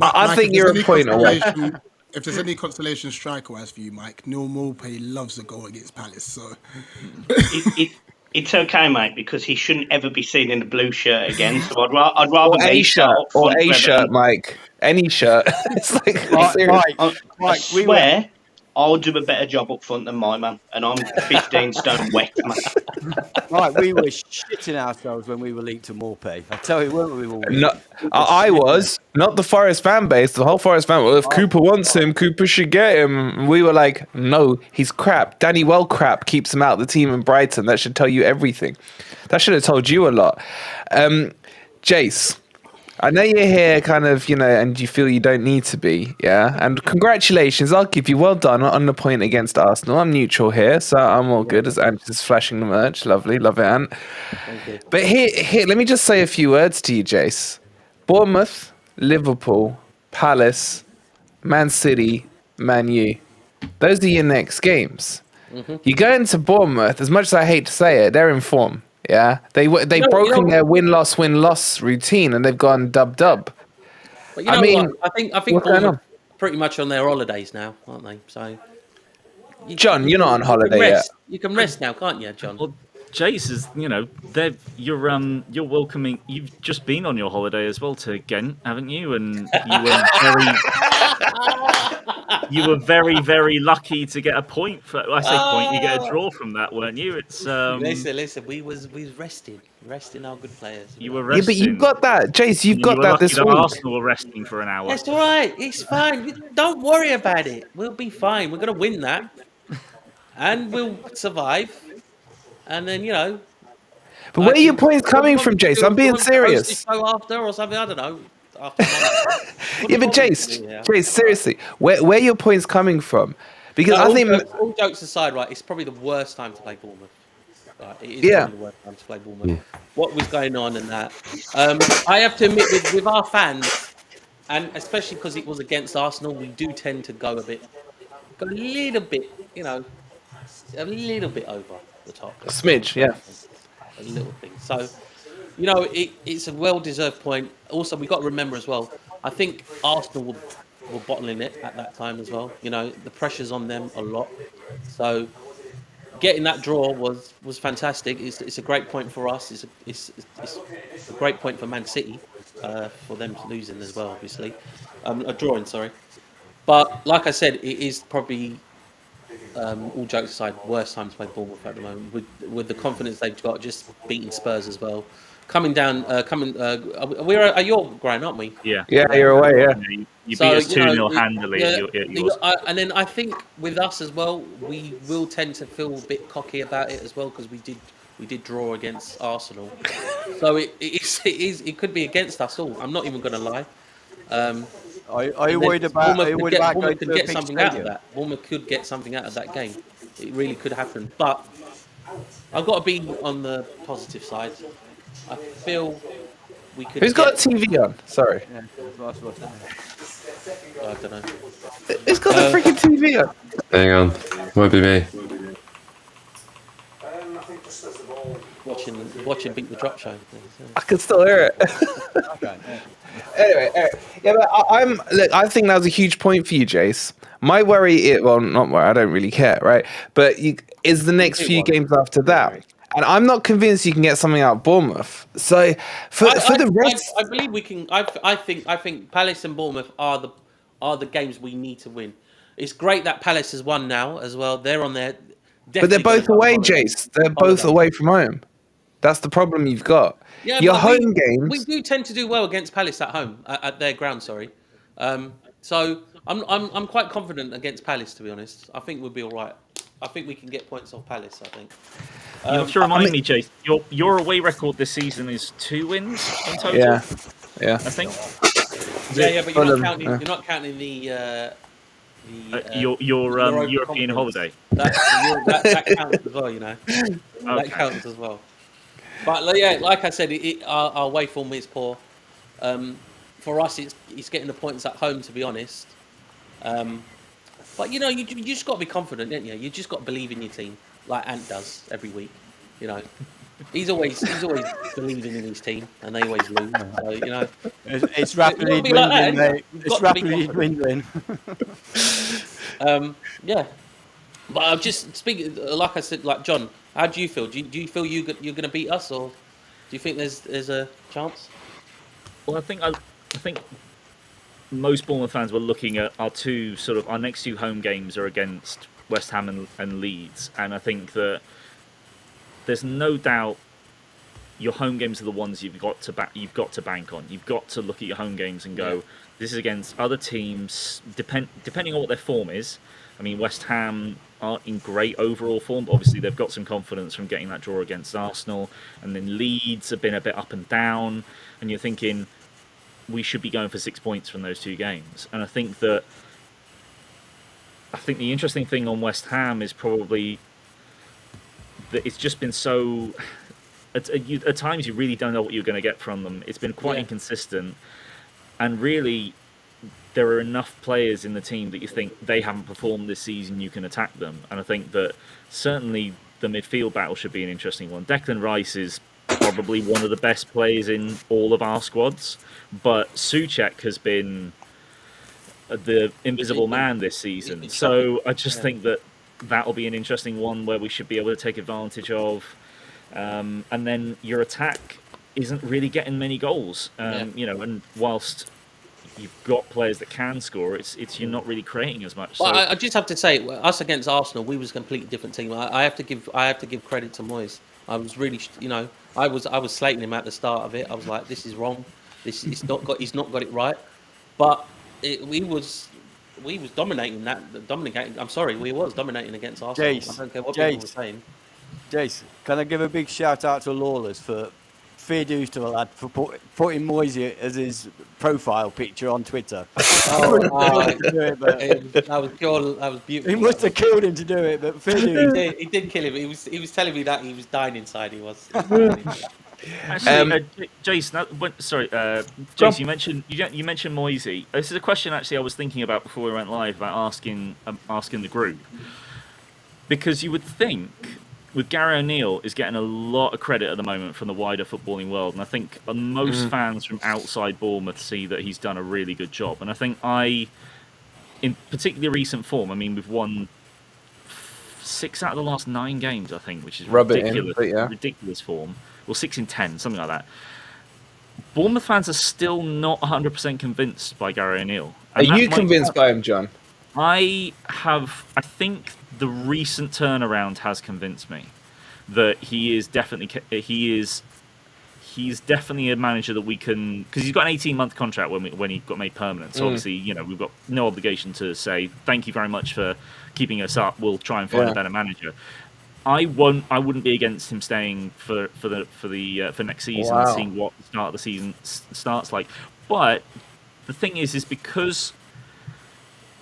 I think you're a point away. If there's any consolation striker-wise for you, Mike, Neil Maupay loves a goal against Palace. So it's okay, mate, because he shouldn't ever be seen in a blue shirt again. So I'd rather a shirt, Mike. Any shirt. It's like I swear I'll do a better job up front than my man, and I'm 15 stone wet, man. Right, we were shitting ourselves when we were linked to Maupay. I tell you, weren't we? No, I was not the Forest fan base. The whole Forest fan. Well, if Cooper wants him, Cooper should get him. We were like, no, he's crap. Danny Welcrap keeps him out of the team in Brighton. That should tell you everything. That should have told you a lot. Jace, I know you're here kind of, and you feel you don't need to be, yeah? And congratulations, I'll give you well done on the point against Arsenal. I'm neutral here, so I'm all good as Ant is flashing the merch. Lovely, love it, Ant. Thank you. But here, let me just say a few words to you, Jace. Bournemouth, Liverpool, Palace, Man City, Man U. Those are your next games. Mm-hmm. You go into Bournemouth, as much as I hate to say it, they're in form. Yeah, they've broken their win-loss routine, and they've gone dub. But I mean, what? I think Bournemouth pretty much on their holidays now, aren't they? So, John, you're not on holiday yet. You can rest now, can't you, John? Well, Jace is, you're welcoming. You've just been on your holiday as well to Ghent, haven't you? And you were very, very lucky to get a point. You get a draw from that, weren't you? It's listen. We was resting our good players. You were resting. Yeah, but you've got that, Jace. You've got that this week. Arsenal were resting for an hour. That's all right. It's fine. Don't worry about it. We'll be fine. We're gonna win that, and we'll survive. And then But where are your points coming from, Jace? I'm being serious. After or something, I don't know. Yeah, but Jace, seriously, where are your points coming from? Because No, I think all jokes aside, right, it's probably the worst time to play Bournemouth. Right, it is Yeah. probably the worst time to play Bournemouth. What was going on and that. I have to admit, with our fans, and especially because it was against Arsenal, we do tend to go a little bit, a little bit over the top. a smidge, yeah. A little thing. So, it's a well-deserved point. Also, we've got to remember as well, I think Arsenal were bottling it at that time as well. The pressure's on them a lot. So, getting that draw was fantastic. It's a great point for us. It's a great point for Man City, for them losing as well, obviously. A drawing, sorry. But like I said, it is probably, all jokes aside, worst time to play Bournemouth at the moment. With the confidence they've got, just beating Spurs as well. Coming down, we're at your ground, aren't we? Yeah. Yeah, you're away, yeah. You So, beat us 2-0 yeah, handily yeah, at yours. and then I think with us as well, we will tend to feel a bit cocky about it as well because we did draw against Arsenal, so it could be against us all. I'm not even going to lie. Are you worried about? Are you worried about going Bournemouth to could a get big something out of stadium? that. Bournemouth could get something out of that game. It really could happen, but I've got to be on the positive side. I feel we could. Who's got a TV on? Sorry. Yeah, that's what I was supposed to say. I don't know. Who's got the freaking TV on? Hang on, might be me. Watching Beat the Drop show. I can still hear it. Okay. Anyway, yeah, but I think that was a huge point for you, Jace. My worry, not worry, I don't really care, right? But is the next few games after that. And I'm not convinced you can get something out of Bournemouth. So for the rest, I believe we can. I think Palace and Bournemouth are the games we need to win. It's great that Palace has won now as well. They're on there. but they're both away, Jace. They're both away from home. That's the problem you've got. Yeah, your but home games. We do tend to do well against Palace at home, at their ground. Sorry. So I'm quite confident against Palace, to be honest. I think we'll be all right. I think we can get points off Palace. I think. You have to remind me, Chase. Your away record this season is 2 wins in total. Yeah. I think. Yeah, but you're not counting the. Your European holiday. That counts as well, Okay. That counts as well. But yeah, like I said, our away form is poor. For us, it's getting the points at home, to be honest. But you just got to be confident, don't you? You just got to believe in your team, like Ant does every week. He's always believing in his team, and they always lose. So, it's rapidly dwindling, mate. It's rapidly dwindling. Yeah, but I'm just speaking. Like I said, like John, how do you feel? Do you feel you're going to beat us, or do you think there's a chance? Well, I think most Bournemouth fans were looking at our next two home games are against West Ham and Leeds, and I think that there's no doubt your home games are the ones you've got to bank on. You've got to look at your home games and go, this is against other teams, depending on what their form is. I mean, West Ham aren't in great overall form, but obviously they've got some confidence from getting that draw against Arsenal. And then Leeds have been a bit up and down, and you're thinking we should be going for 6 points from those two games. And I think the interesting thing on West Ham is probably that it's just been so. At times, you really don't know what you're going to get from them. It's been quite inconsistent, and really, there are enough players in the team that you think they haven't performed this season. You can attack them, and I think that certainly the midfield battle should be an interesting one. Declan Rice is probably one of the best players in all of our squads, but Souček has been the invisible man this season. So I just think that that'll be an interesting one where we should be able to take advantage of. And then your attack isn't really getting many goals, and whilst you've got players that can score, it's you're not really creating as much. Well, I just have to say, us against Arsenal, we was a completely different team. I have to give credit to Moyes. I was really, I was slating him at the start of it. I was like, this is wrong. He's not got it right. But we was dominating. I'm sorry, we was dominating against Arsenal. Jace, I don't care what people were saying. Jace, can I give a big shout out to Lawless for fair dues to the lad for putting Moisey as his profile picture on Twitter. That was pure. That was beautiful. He must have killed him to do it, but fair dues. He did kill him. He was telling me that he was dying inside. He was. Actually, Jason, Jason, you mentioned Moisey. This is a question actually I was thinking about before we went live about asking the group, because you would think with Gary O'Neill is getting a lot of credit at the moment from the wider footballing world, and I think most fans from outside Bournemouth see that he's done a really good job. And I think in particularly recent form, I mean, we've won 6 out of the last 9 games, I think, which is ridiculous form. Well, 6 in 10, something like that. Bournemouth fans are still not 100% convinced by Gary O'Neill. Are you convinced by him, John? I think the recent turnaround has convinced me that he's definitely a manager that we can, because he's got an 18-month contract when he got made permanent. So obviously, we've got no obligation to say thank you very much for keeping us up. We'll try and find a better manager. I wouldn't be against him staying for next season and seeing what the start of the season starts like. But the thing is because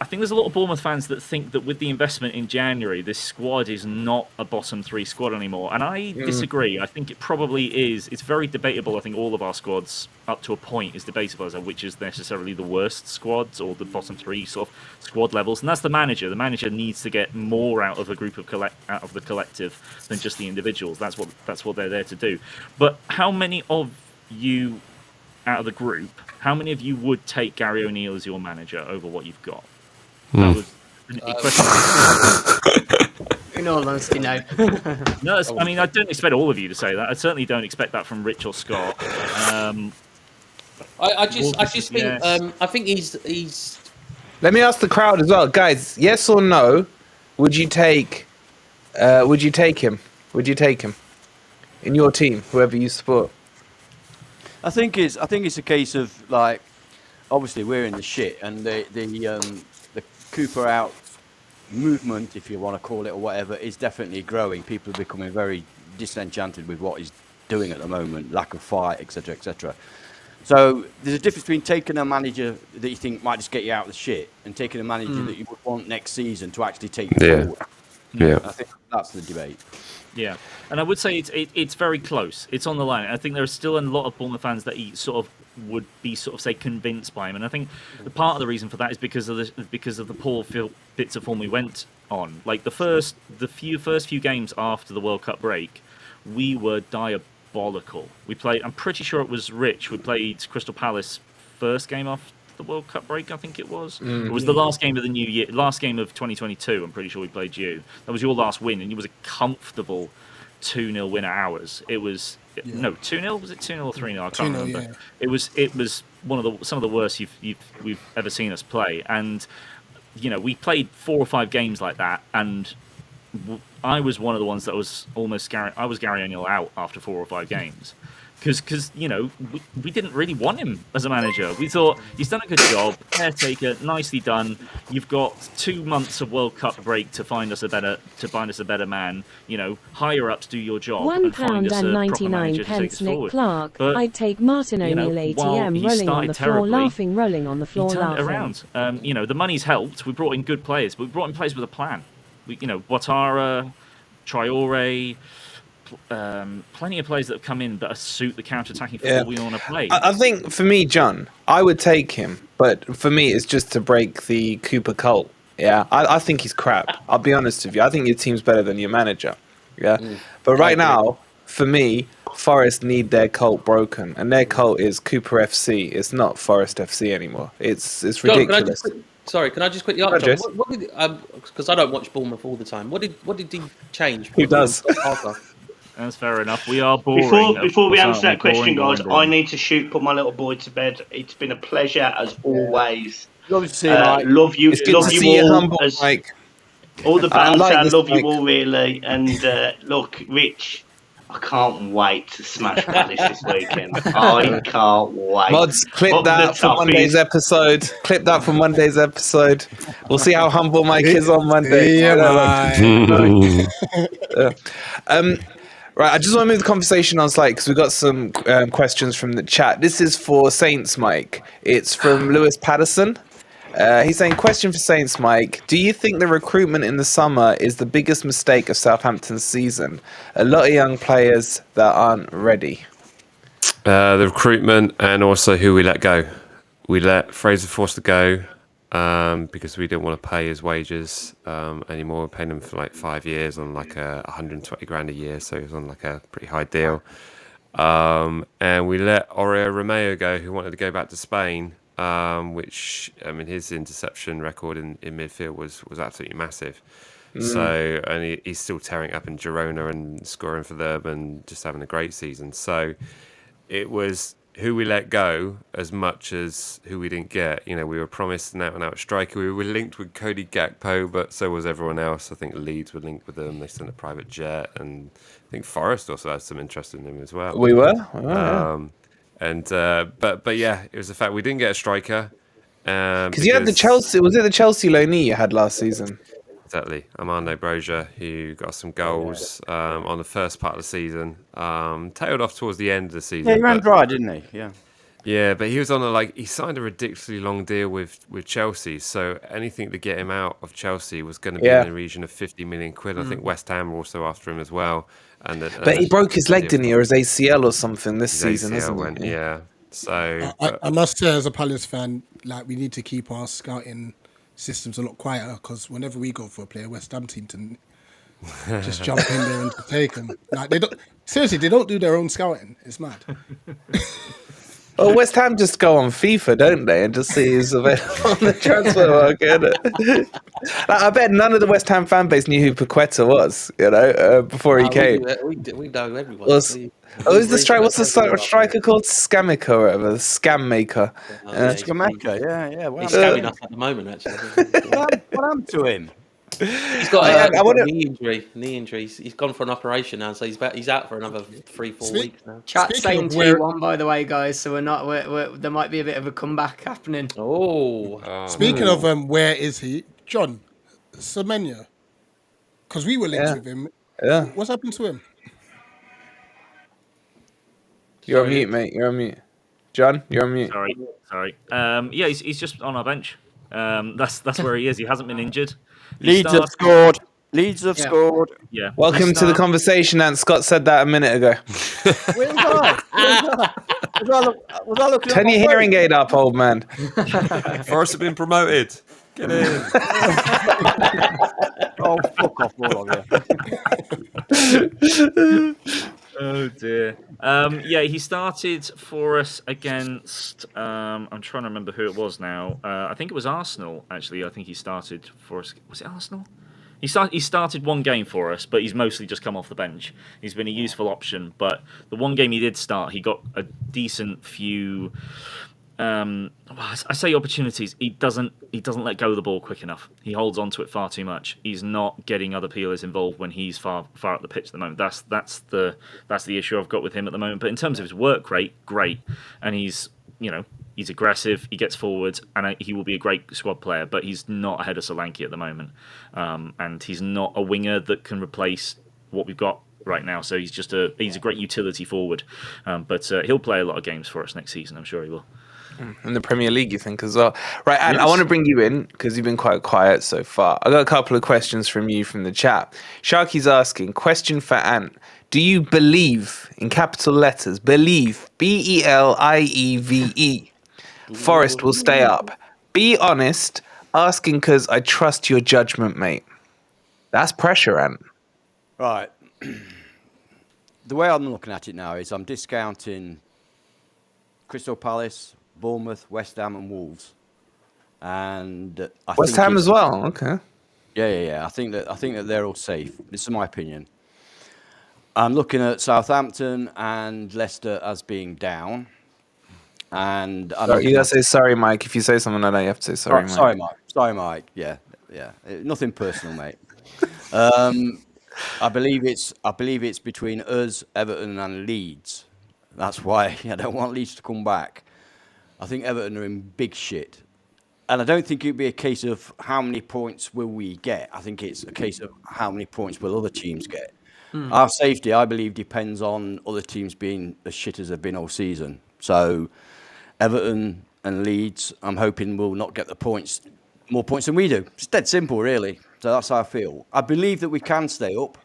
I think there's a lot of Bournemouth fans that think that with the investment in January, this squad is not a bottom 3 squad anymore. And I disagree. I think it probably is. It's very debatable. I think all of our squads, up to a point, is debatable as to which is necessarily the worst squads or the bottom 3 sort of squad levels. And that's the manager. The manager needs to get more out of a group of out of the collective than just the individuals. That's what they're there to do. But how many of you out of the group, how many of you would take Gary O'Neill as your manager over what you've got? That was a question. In all honesty, no. No, I mean, I don't expect all of you to say that. I certainly don't expect that from Rich or Scott. I just think I think he's. Let me ask the crowd as well, guys. Yes or no? Would you take him? Would you take him in your team, whoever you support? I think it's a case of like, obviously we're in the shit, and the Cooper out movement, if you want to call it or whatever, is definitely growing. People are becoming very disenchanted with what he's doing at the moment, lack of fight, etc., etc. So there's a difference between taking a manager that you think might just get you out of the shit and taking a manager that you would want next season to actually take you forward. Yeah, I think that's the debate. Yeah, and I would say it's very close. It's on the line. I think there are still a lot of Bournemouth fans that sort of would be say convinced by him, and I think the part of the reason for that is because of the poor bits of form we went on. Like the first few games after the World Cup break, we were diabolical. We played. I'm pretty sure it was Rich. We played Crystal Palace first game after the World Cup break. I think it was. It was the last game of the new year, last game of 2022. I'm pretty sure we played you. That was your last win, and it was a comfortable 2-0 win at ours. It was 2-0. Was it 2-0 or 3-0? I can't remember. Yeah. It was some of the worst we've ever seen us play, and we played 4 or 5 games like that, and I was one of the ones that was almost I was Gary O'Neill out after 4 or 5 games. Because we didn't really want him as a manager. We thought he's done a good job, caretaker, nicely done. You've got 2 months of World Cup break to find us a better man. Higher ups do your job. £1.99, Nick Clark. But, I'd take Martin O'Neill ATM rolling on the floor, laughing, rolling on the floor, he turned laughing. It around. The money's helped. We brought in good players, but we brought in players with a plan. Ouattara, Traore. Plenty of players that have come in that suit the counter-attacking football we want to play. I think for me, John, I would take him, but for me, it's just to break the Cooper cult. Yeah, I think he's crap. I'll be honest with you. I think your team's better than your manager. Yeah, but right now, for me, Forest need their cult broken, and their cult is Cooper FC. It's not Forest FC anymore. It's ridiculous. John, can I just quickly ask John, what did because I don't watch Bournemouth all the time. What did he change? Who does? That's fair enough. We are boring. Before we answer that question, guys, I need to put my little boy to bed. It's been a pleasure as always. Love to see you, Mike. Love you. It's good love to you see all. you humble, Mike. All the banter, I love Mike. you all really. And look, Rich, I can't wait to smash Palace this weekend. I can't wait. Mods, clip that from Monday's episode. Clip that from Monday's episode. We'll see how humble Mike is on Monday. Right, I just want to move the conversation on slightly because we've got some questions from the chat. This is for Saints Mike. It's from Lewis Patterson. He's saying, question for Saints Mike. Do you think the recruitment in the summer is the biggest mistake of Southampton's season? A lot of young players that aren't ready. The recruitment and also who we let go. We let Fraser Forster go because we didn't want to pay his wages anymore. We're paying him for like 5 years on like 120 grand a year, so he was on like a pretty high deal. And we let Aurelio Romeo go, who wanted to go back to Spain, which, I mean, his interception record in midfield was absolutely massive. So, and he's still tearing up in Girona and scoring for them and just having a great season. So it was who we let go as much as who we didn't get. You know, we were promised an out-and-out striker. We were linked with Cody Gakpo, but so was everyone else. I think Leeds were linked with them. They sent a private jet, and I think Forest also had some interest in him as well. We were? But yeah, it was the fact we didn't get a striker. Because you had the Chelsea, was it the Chelsea loanee you had last season? Exactly. Armando Broja, who got some goals on the first part of the season. Tailed off towards the end of the season. Yeah, he ran dry, didn't he? Yeah. Yeah, but he was on he signed a ridiculously long deal with Chelsea. So anything to get him out of Chelsea was going to be in the region of 50 million quid. I think West Ham were also after him as well. But he broke his leg, didn't he, or his ACL or something this season, isn't he? Yeah. So I must say, as a Palace fan, like, we need to keep our scouting systems a lot quieter, because whenever we go for a player, West Ham team to just jump in there and take them. Like, they don't do their own scouting. It's mad. Well, West Ham just go on FIFA, don't they, and just see who's available on the transfer market. Like, I bet none of the West Ham fan base knew who Paqueta was, before he came. We know everyone. What's the striker called? Scamica or whatever, the Scam Maker. Scamaca, yeah. He's scamming us at the moment, actually. What happened to him? He's got a knee injury. He's gone for an operation now, so he's out for another 3-4 weeks now. Chat saying 2-1, by the way, guys. So there might be a bit of a comeback happening. Speaking of where is he, John Semenya? Because we were linked with him. Yeah. What's happened to him? You're on mute, mate. You're on mute. John, you're on mute. Sorry. Yeah, he's just on our bench. That's where he is. He hasn't been injured. Leeds have scored. Yeah. Welcome to the conversation, and Scott said that a minute ago. Where was I? Was I looking Turn your hearing aid up, old man. Forest have been promoted. Get in. Oh, fuck off, all of you. Oh dear. Yeah, he started for us against. I'm trying to remember who it was now. I think it was Arsenal. Actually, I think he started for us. Was it Arsenal? He started one game for us, but he's mostly just come off the bench. He's been a useful option, but the one game he did start, he got a decent few. I say opportunities. He doesn't let go of the ball quick enough. He holds on to it far too much. He's not getting other peelers involved when he's far up the pitch at the moment. That's the issue I've got with him at the moment. But in terms of his work rate, great, and he's aggressive. He gets forward, and he will be a great squad player. But he's not ahead of Solanke at the moment, and he's not a winger that can replace what we've got right now. So he's a great utility forward. But he'll play a lot of games for us next season. I'm sure he will. In the Premier League, you think, as well? Right, and I want to bring you in because you've been quite quiet so far. I got a couple of questions from you from the chat. Sharky's asking, question for Ant. Do you believe, in capital letters, believe, Believe, Forest will stay up? Be honest, asking because I trust your judgment, mate. That's pressure, Ant. Right. The way I'm looking at it now is I'm discounting Crystal Palace, Bournemouth, West Ham, and Wolves, and West Ham as well. Okay. Yeah. I think that they're all safe. This is my opinion. I'm looking at Southampton and Leicester as being down, and you gotta say sorry, Mike. If you say something like that, you have to say sorry, Mike. Sorry, Mike. Yeah. Nothing personal, mate. I believe it's between us, Everton, and Leeds. That's why I don't want Leeds to come back. I think Everton are in big shit. And I don't think it'd be a case of how many points will we get. I think it's a case of how many points will other teams get. Our safety, I believe, depends on other teams being as shit as they've been all season. So Everton and Leeds, I'm hoping will not get more points than we do. It's dead simple, really. So that's how I feel. I believe that we can stay up.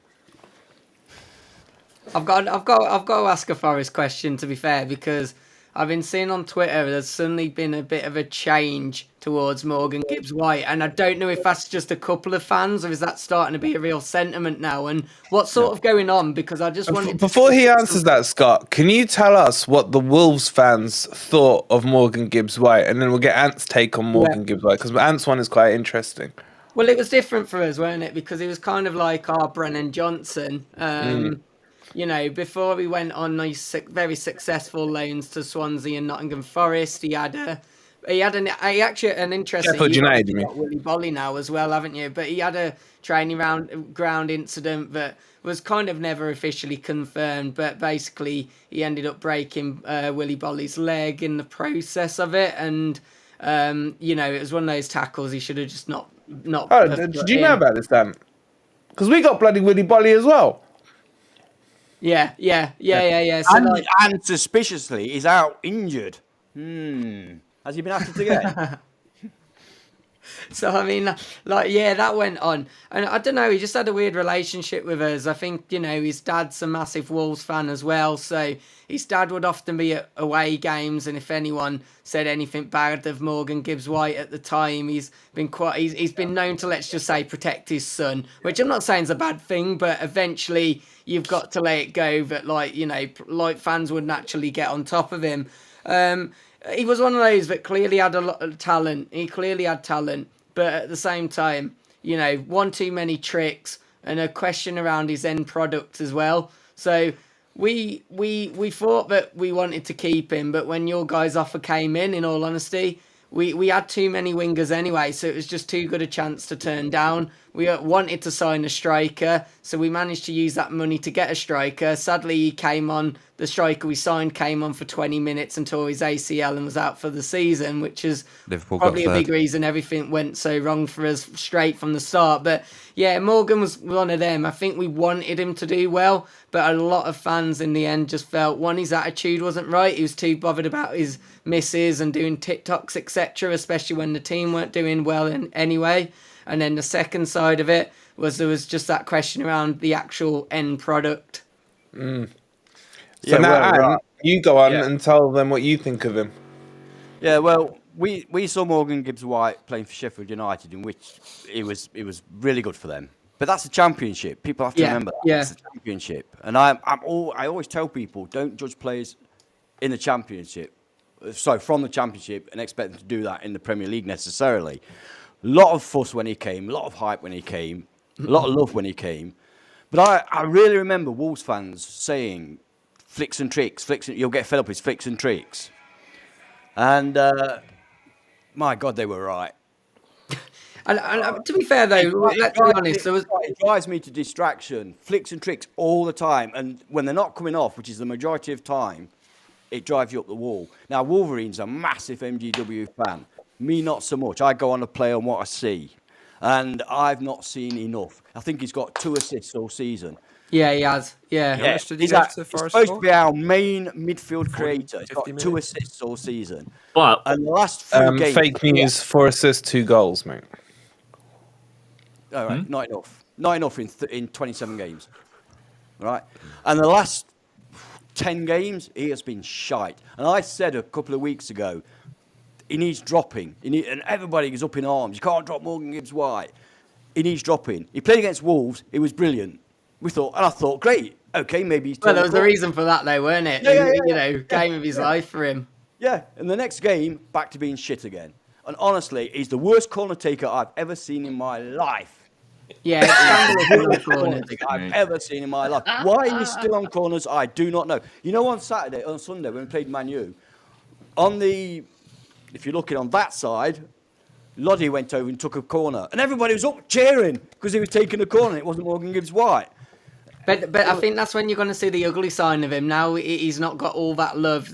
I've got to ask a Forest question, to be fair, because I've been seeing on Twitter there's suddenly been a bit of a change towards Morgan Gibbs-White, and I don't know if that's just a couple of fans or is that starting to be a real sentiment now, and what's sort of going on, because I just wanted Before he answers that, Scott, can you tell us what the Wolves fans thought of Morgan Gibbs-White, and then we'll get Ant's take on Morgan Gibbs-White, because Ant's one is quite interesting. Well, it was different for us, weren't it? Because he was kind of like our Brennan Johnson. You know, before he went on these very successful loans to Swansea and Nottingham Forest, he had an interesting. Sheffield United, you mean? Willy Bolly now as well, haven't you? But he had a training ground incident that was kind of never officially confirmed. But basically, he ended up breaking Willy Bolly's leg in the process of it, and you know, it was one of those tackles he should have just not. Oh, did you know about this, Dan? Because we got bloody Willy Bolly as well. Yeah. So And suspiciously, he's out injured. Has he been acted again? So, I mean, like, yeah, that went on. And I don't know, he just had a weird relationship with us. I think, you know, his dad's a massive Wolves fan as well. So his dad would often be at away games. And if anyone said anything bad of Morgan Gibbs-White at the time, he's been known to, let's just say, protect his son, which I'm not saying is a bad thing, but eventually you've got to let it go that, like, you know, like fans would naturally get on top of him. He was one of those that clearly had a lot of talent. He clearly had talent, but at the same time, you know, one too many tricks and a question around his end product as well. So we thought that we wanted to keep him, but when your guys' offer came in all honesty, we had too many wingers anyway, so it was just too good a chance to turn down. We wanted to sign a striker, so we managed to use that money to get a striker. Sadly, he came on, the striker we signed came on for 20 minutes and tore his ACL and was out for the season, which is Liverpool probably got a big reason everything went so wrong for us straight from the start. But yeah, Morgan was one of them. I think we wanted him to do well, but a lot of fans in the end just felt, one, his attitude wasn't right. He was too bothered about his misses and doing TikToks, etc., especially when the team weren't doing well anyway. And then the second side of it was there was just that question around the actual end product. So now, you go on and tell them what you think of him. Yeah, well, we saw Morgan Gibbs-White playing for Sheffield United, in which it was really good for them. But that's the Championship. People have to remember that. It's the Championship. And I always tell people, don't judge players in the Championship. So from the Championship and expect them to do that in the Premier League necessarily. A lot of fuss when he came, a lot of hype when he came, a lot of love when he came. But I really remember Wolves fans saying, flicks and tricks, you'll get fed up with flicks and tricks. And my God, they were right. And to be fair, though, let's be honest. It drives me to distraction, flicks and tricks all the time. And when they're not coming off, which is the majority of time, it drives you up the wall. Now, Wolverine's a massive MGW fan. Me, not so much. I go on to play on what I see. And I've not seen enough. I think he's got 2 assists all season. Yeah, he has. Yeah. He's supposed to be our main midfield creator. He's got 2 assists all season. But and the last few games... Fake news, 4 assists, 2 goals, mate. All right, not enough. Not enough in 27 games. Right? And the last 10 games, he has been shite. And I said a couple of weeks ago, he needs dropping. And everybody is up in arms. You can't drop Morgan Gibbs-White. He needs dropping. He played against Wolves. It was brilliant. I thought, great. Okay, maybe he's... Well, there was a reason for that, though, weren't it? Game of his life for him. Yeah, and the next game, back to being shit again. And honestly, he's the worst corner taker I've ever seen in my life. Yeah, it's corners I've ever seen in my life. Why he's still on corners, I do not know. You know, on Sunday, when we played Man U, if you're looking on that side, Loddy went over and took a corner. And everybody was up cheering because he was taking a corner. It wasn't Morgan Gibbs-White. But I think that's when you're going to see the ugly side of him. Now he's not got all that love.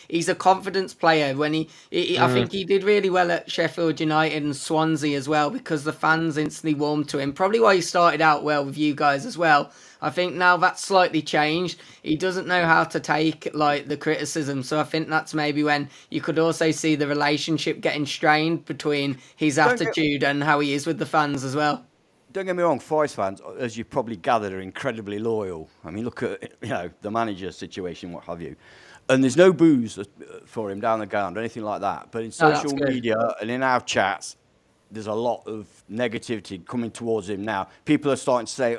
He's a confidence player. I think he did really well at Sheffield United and Swansea as well because the fans instantly warmed to him. Probably why he started out well with you guys as well. I think now that's slightly changed. He doesn't know how to take like the criticism. So I think that's maybe when you could also see the relationship getting strained between his attitude and how he is with the fans as well. Don't get me wrong, Forest fans, as you've probably gathered, are incredibly loyal. I mean, look at the manager situation, what have you. And there's no booze for him down the ground or anything like that. But in social media and in our chats, there's a lot of negativity coming towards him now. People are starting to say,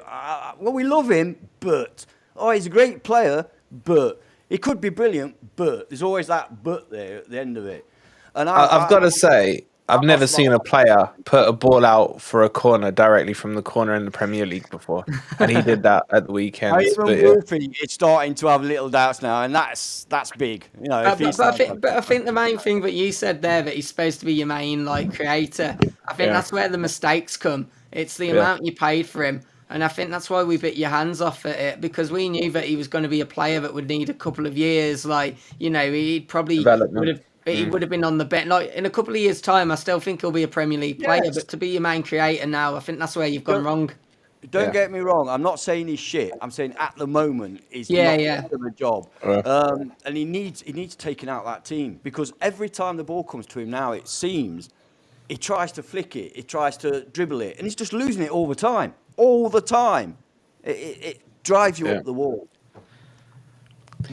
well, we love him, but, he's a great player, but he could be brilliant, but there's always that but there at the end of it. And I've got to say, I've never seen a player put a ball out for a corner directly from the corner in the Premier League before, and he did that at the weekend. It's starting to have little doubts now, and that's big. But I think the main thing that you said there, that he's supposed to be your main creator. I think that's where the mistakes come. It's the amount you paid for him. And I think that's why we bit your hands off at it, because we knew that he was going to be a player that would need a couple of years. He probably would have been on the bench. In a couple of years' time, I still think he'll be a Premier League player. But to be your main creator now, I think that's where you've gone wrong. Don't get me wrong. I'm not saying he's shit. I'm saying at the moment he's not doing the job. And he needs taking out that team, because every time the ball comes to him now, it seems he tries to flick it, he tries to dribble it, and he's just losing it all the time. All the time. It drives you up the wall.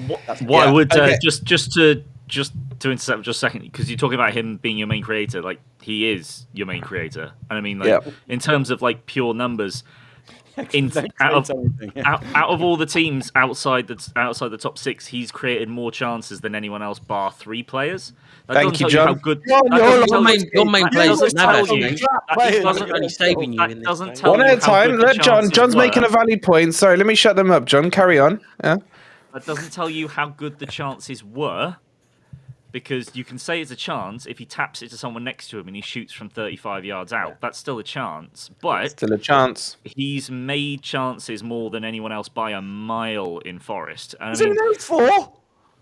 What I would just to intercept just a second, because you're talking about him being your main creator, he is your main creator, and I mean in terms of pure numbers, out of all the teams outside the top six, he's created more chances than anyone else, bar 3 players. Thank you, John. Your main players doesn't only saving you in this. One at a time. Let John's making a valid point. Sorry, let me shut them up. John, carry on. Yeah. That doesn't tell you how good the chances were, because you can say it's a chance if he taps it to someone next to him and he shoots from 35 yards out. That's still a chance, but still a chance. He's made chances more than anyone else by a mile in Forest. Is it an 4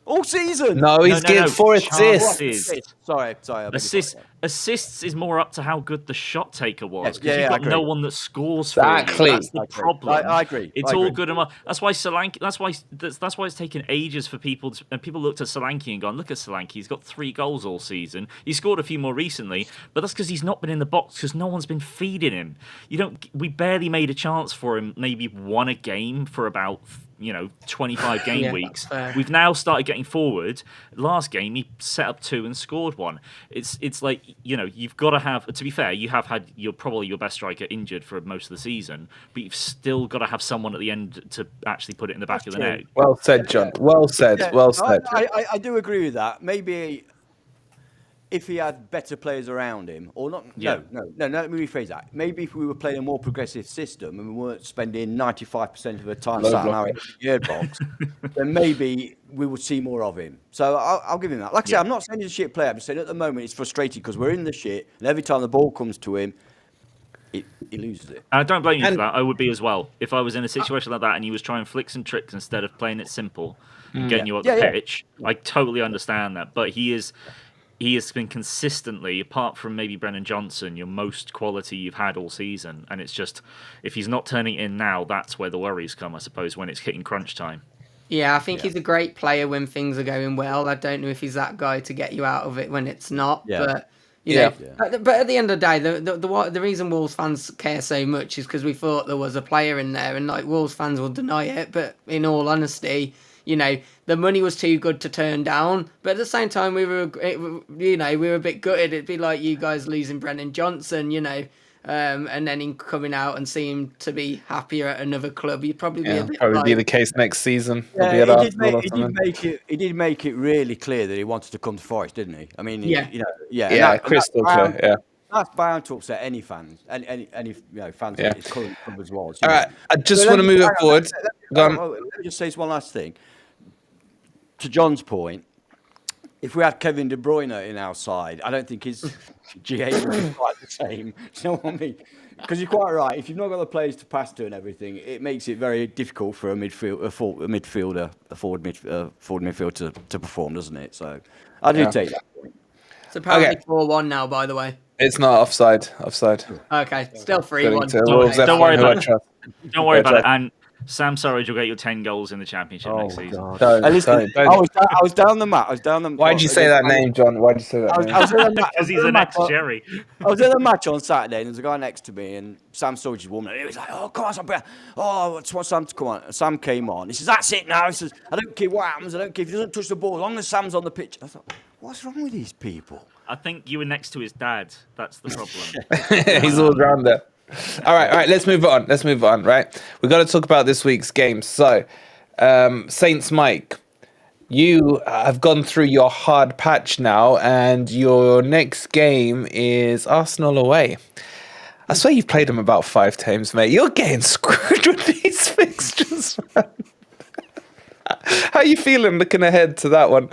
all season? No, he's getting 4 assists. Sorry. Assists is more up to how good the shot taker was, because you've got no one that scores for you. That's the problem. I agree. It's all good and well. That's why Solanke. That's why it's taken ages for people. And people looked at Solanke and gone, "Look at Solanke. He's got 3 goals all season. He scored a few more recently, but that's because he's not been in the box because no one's been feeding him. We barely made a chance for him. Maybe 1 a game for about 25 game weeks. We've now started getting forward. Last game he set up 2 and scored 1. It's you've got to have. To be fair, you have had probably your best striker injured for most of the season, but you've still got to have someone at the end to actually put it in the back of the net. Well said, John. Well said. Well said. I do agree with that. Maybe if he had better players around him, or not. No. Let me rephrase that. Maybe if we were playing a more progressive system and we weren't spending 95% of the time sat in our box, then maybe we would see more of him. So I'll give him that. Like I said, I'm not saying he's a shit player. I'm saying at the moment he's frustrated because we're in the shit, and every time the ball comes to him, he loses it. I don't blame you for that. I would be as well. If I was in a situation like that and he was trying flicks and tricks instead of playing it simple and getting you up the pitch, I totally understand that. But he has been consistently, apart from maybe Brennan Johnson, your most quality you've had all season. And it's just, if he's not turning it in now, that's where the worries come, I suppose, when it's hitting crunch time. Yeah, I think he's a great player when things are going well. I don't know if he's that guy to get you out of it when it's not. Yeah. But but at the end of the day, the reason Wolves fans care so much is because we thought there was a player in there, and Wolves fans will deny it. But in all honesty, the money was too good to turn down. But at the same time, we were a bit gutted. It'd be like you guys losing Brennan Johnson, and then him coming out and seem to be happier at another club. You'd probably be a bit be the case next season. He did make it really clear that he wanted to come to Forest, didn't he? I mean, crystal clear. Yeah. That's bound to upset any fans, any fans of his current club as well. All right, I just want to move it forward. Let me just say one last thing. To John's point, if we had Kevin De Bruyne in our side, I don't think his GA would be quite the same. Do you know what I mean? Because you're quite right. If you've not got the players to pass to and everything, it makes it very difficult for a forward midfielder to perform, doesn't it? So I do take that point. It's apparently 4-1 now, by the way. It's not offside. Okay, still 3-1. Don't worry about it. Don't worry about it. And Sam Surridge will get you 10 goals in the Championship next season. Don't. I was down the mat. Why'd you say that name, John? Why'd you say that name? Because he's an ex-Jerry. I was at the match on Saturday, and there's a guy next to me, and Sam Surridge is warming up. He was like, "Oh, come on, Sam! Oh, I want Sam to come on." Sam came on. He says, "That's it now." He says, "I don't care what happens. I don't care if he doesn't touch the ball, as long as Sam's on the pitch." I thought, what's wrong with these people? I think you were next to his dad. That's the problem. He's all around there. All right. Let's move on. Right, we got to talk about this week's games. So, Saints Mike, you have gone through your hard patch now, and your next game is Arsenal away. I swear you've played them about 5 times, mate. You're getting screwed with these fixtures, man. How are you feeling looking ahead to that one?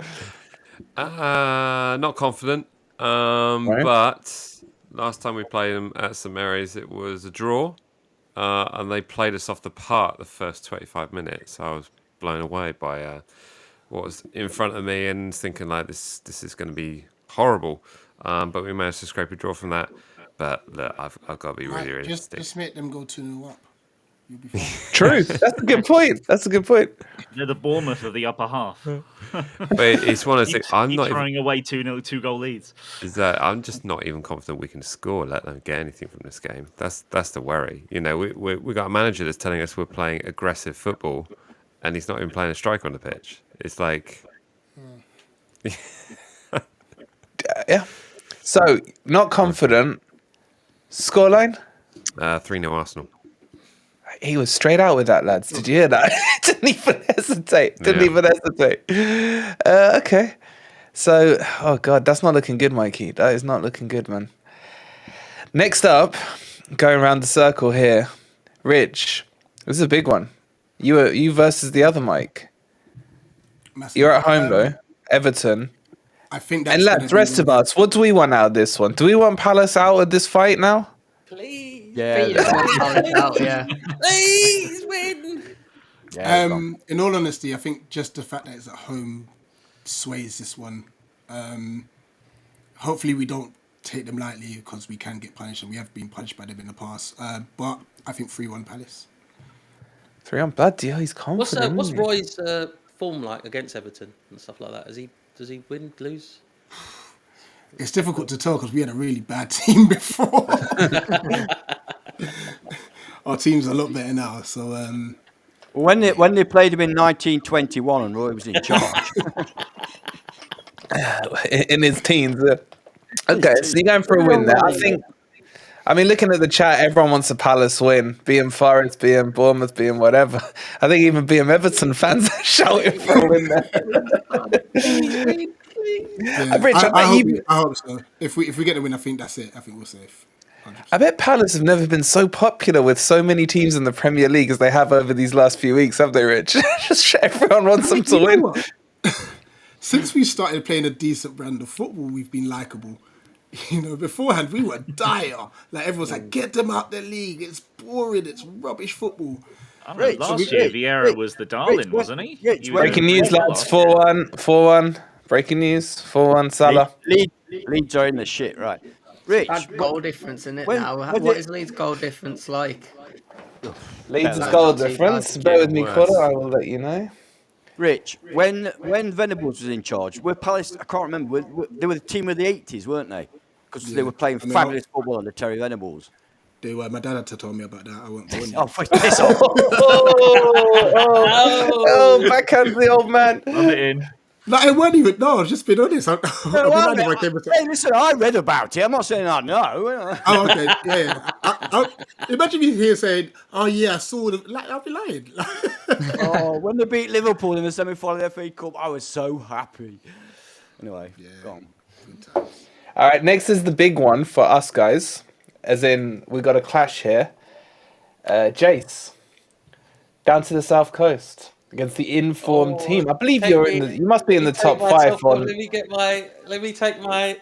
Not confident, but last time we played them at St Mary's, it was a draw, and they played us off the park the first 25 minutes. I was blown away by what was in front of me and thinking like this is going to be horrible. But we managed to scrape a draw from that. But look, I've got to be really realistic. Just make them go 2-0 up. You'll be fine. True. That's a good point. They're the Bournemouth of the upper half. But it's one of those things. I'm not throwing away 2-goal leads. Is that I'm just not even confident we can score, let them get anything from this game. That's the worry. You know, we got a manager that's telling us we're playing aggressive football, and he's not even playing a striker on the pitch. It's like, yeah. So not confident. Scoreline? 3-0 Arsenal. He was straight out with that, lads. Did you hear that? Didn't even hesitate. Okay. So, oh God, that's not looking good, Mikey. That is not looking good, man. Next up, going around the circle here, Rich. This is a big one. You versus the other Mike. You're at home though. Everton. I think that's and lads, rest of us, what do we want out of this one? Do we want Palace out of this fight now? Please. Yeah. Please win. In all honesty, I think just the fact that it's at home sways this one. Hopefully we don't take them lightly because we can get punished, and we have been punished by them in the past. But I think 3-1 Palace. 3-1 bloody hell, he's confident. What's Roy's form like against Everton and stuff like that? Does he win, lose? It's difficult to tell because we had a really bad team before. Our team's a lot better now. So when they played him in 1921 and Roy was in charge, in his teens. Okay, so you're going for a win there. I mean, looking at the chat, everyone wants a Palace win. Being Forest, being Bournemouth, being whatever. I think even being Everton fans are shouting for a win there. yeah, I hope so. If we get the win, I think that's it. I think we're safe. 100%. I bet Palace have never been so popular with so many teams in the Premier League as they have over these last few weeks, have they, Rich? Just everyone wants them to win. Since we started playing a decent brand of football, we've been likeable. You know, beforehand we were dire. Like everyone's like, get them out the league. It's boring. It's rubbish football. I don't know, last year Vieira was the darling, wasn't he? Breaking news, lads. 4-1. Breaking news. 4-1 Salah. Leeds are in the shit, right? Rich, Bad goal difference in it now. What is Leeds' goal difference like? Leeds' goal difference. Bear with me, Connor. I will let you know. Rich, when Venables was in charge, were Palace? I can't remember. They were the team of the 80s, weren't they? Because they were playing fabulous football under Terry Venables. They were. My dad had to tell me about that. I won't go in. Piss off. Oh, backhand the old man. Rub it in. No, it wasn't even. No, I've just been honest. Hey, listen, I read about it. I'm not saying I know. Oh, okay. Yeah. Imagine me here saying, "Oh yeah, I saw them." Like, I'll be lying. When they beat Liverpool in the semi-final of the FA Cup, I was so happy. Anyway, go on. All right, next is the big one for us guys. As in, we got a clash here. Jace, down to the south coast. against the informed team. I believe you must be in the top 5 on. Let me take my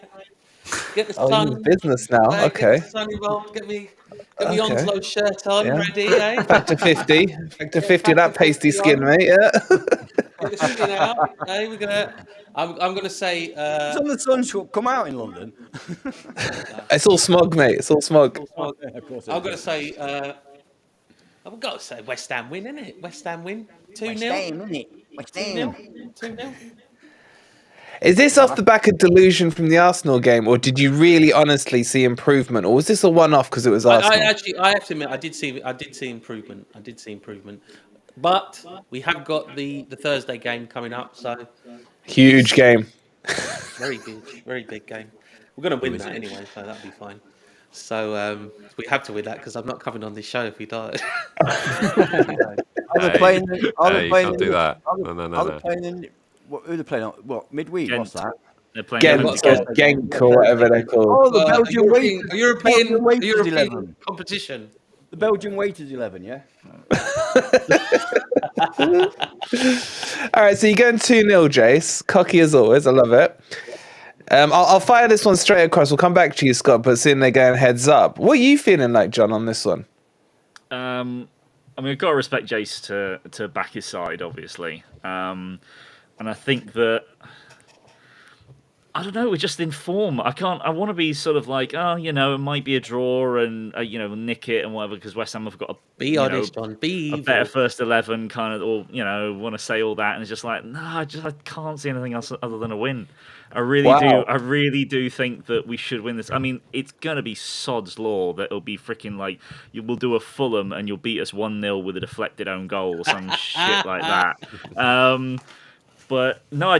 get the Oh, sun. you're in business now. Get Okay. the sun involved. Get me Onslow shirt on, Yeah. ready, eh? Factor 50. Factor 50 that pasty skin, mate. Yeah. Get the skin out. Hey, I'm gonna say. Some of the sun's come out in London. It's all smog, mate. It's all smog. I'm gonna say. I've got to say West Ham win, innit? West Ham win 2-0. West Ham. 2-0. Is this off the back of delusion from the Arsenal game, or did you really honestly see improvement, or was this a one-off because it was Arsenal? I have to admit, I did see improvement. But we have got the Thursday game coming up, so Huge game. very big game. We're going to win that anyway, so that'll be fine. So we have to win that because I'm not coming on this show if we die. Are they playing? You can't do that. No. Who are they playing on? What, midweek? What's that? They're playing Genk or whatever they're called. Oh, the Belgian European competition. The Belgian Waiters 11, yeah? All right, so you're going 2-0, Jace. Cocky as always. I love it. I'll fire this one straight across. We'll come back to you, Scott, but seeing they're going heads up. What are you feeling like, John, on this one? I mean, we've got to respect Jace to back his side, obviously. And I think that, I don't know, we're just in form. I want to be sort of like, it might be a draw and, nick it and whatever, because West Ham have got a better first 11 kind of, or, want to say all that. And it's just like, I can't see anything else other than a win. I really do think that we should win this. I mean, it's going to be sod's law that it'll be freaking like, you will do a Fulham and you'll beat us 1-0 with a deflected own goal or some shit like that. But no,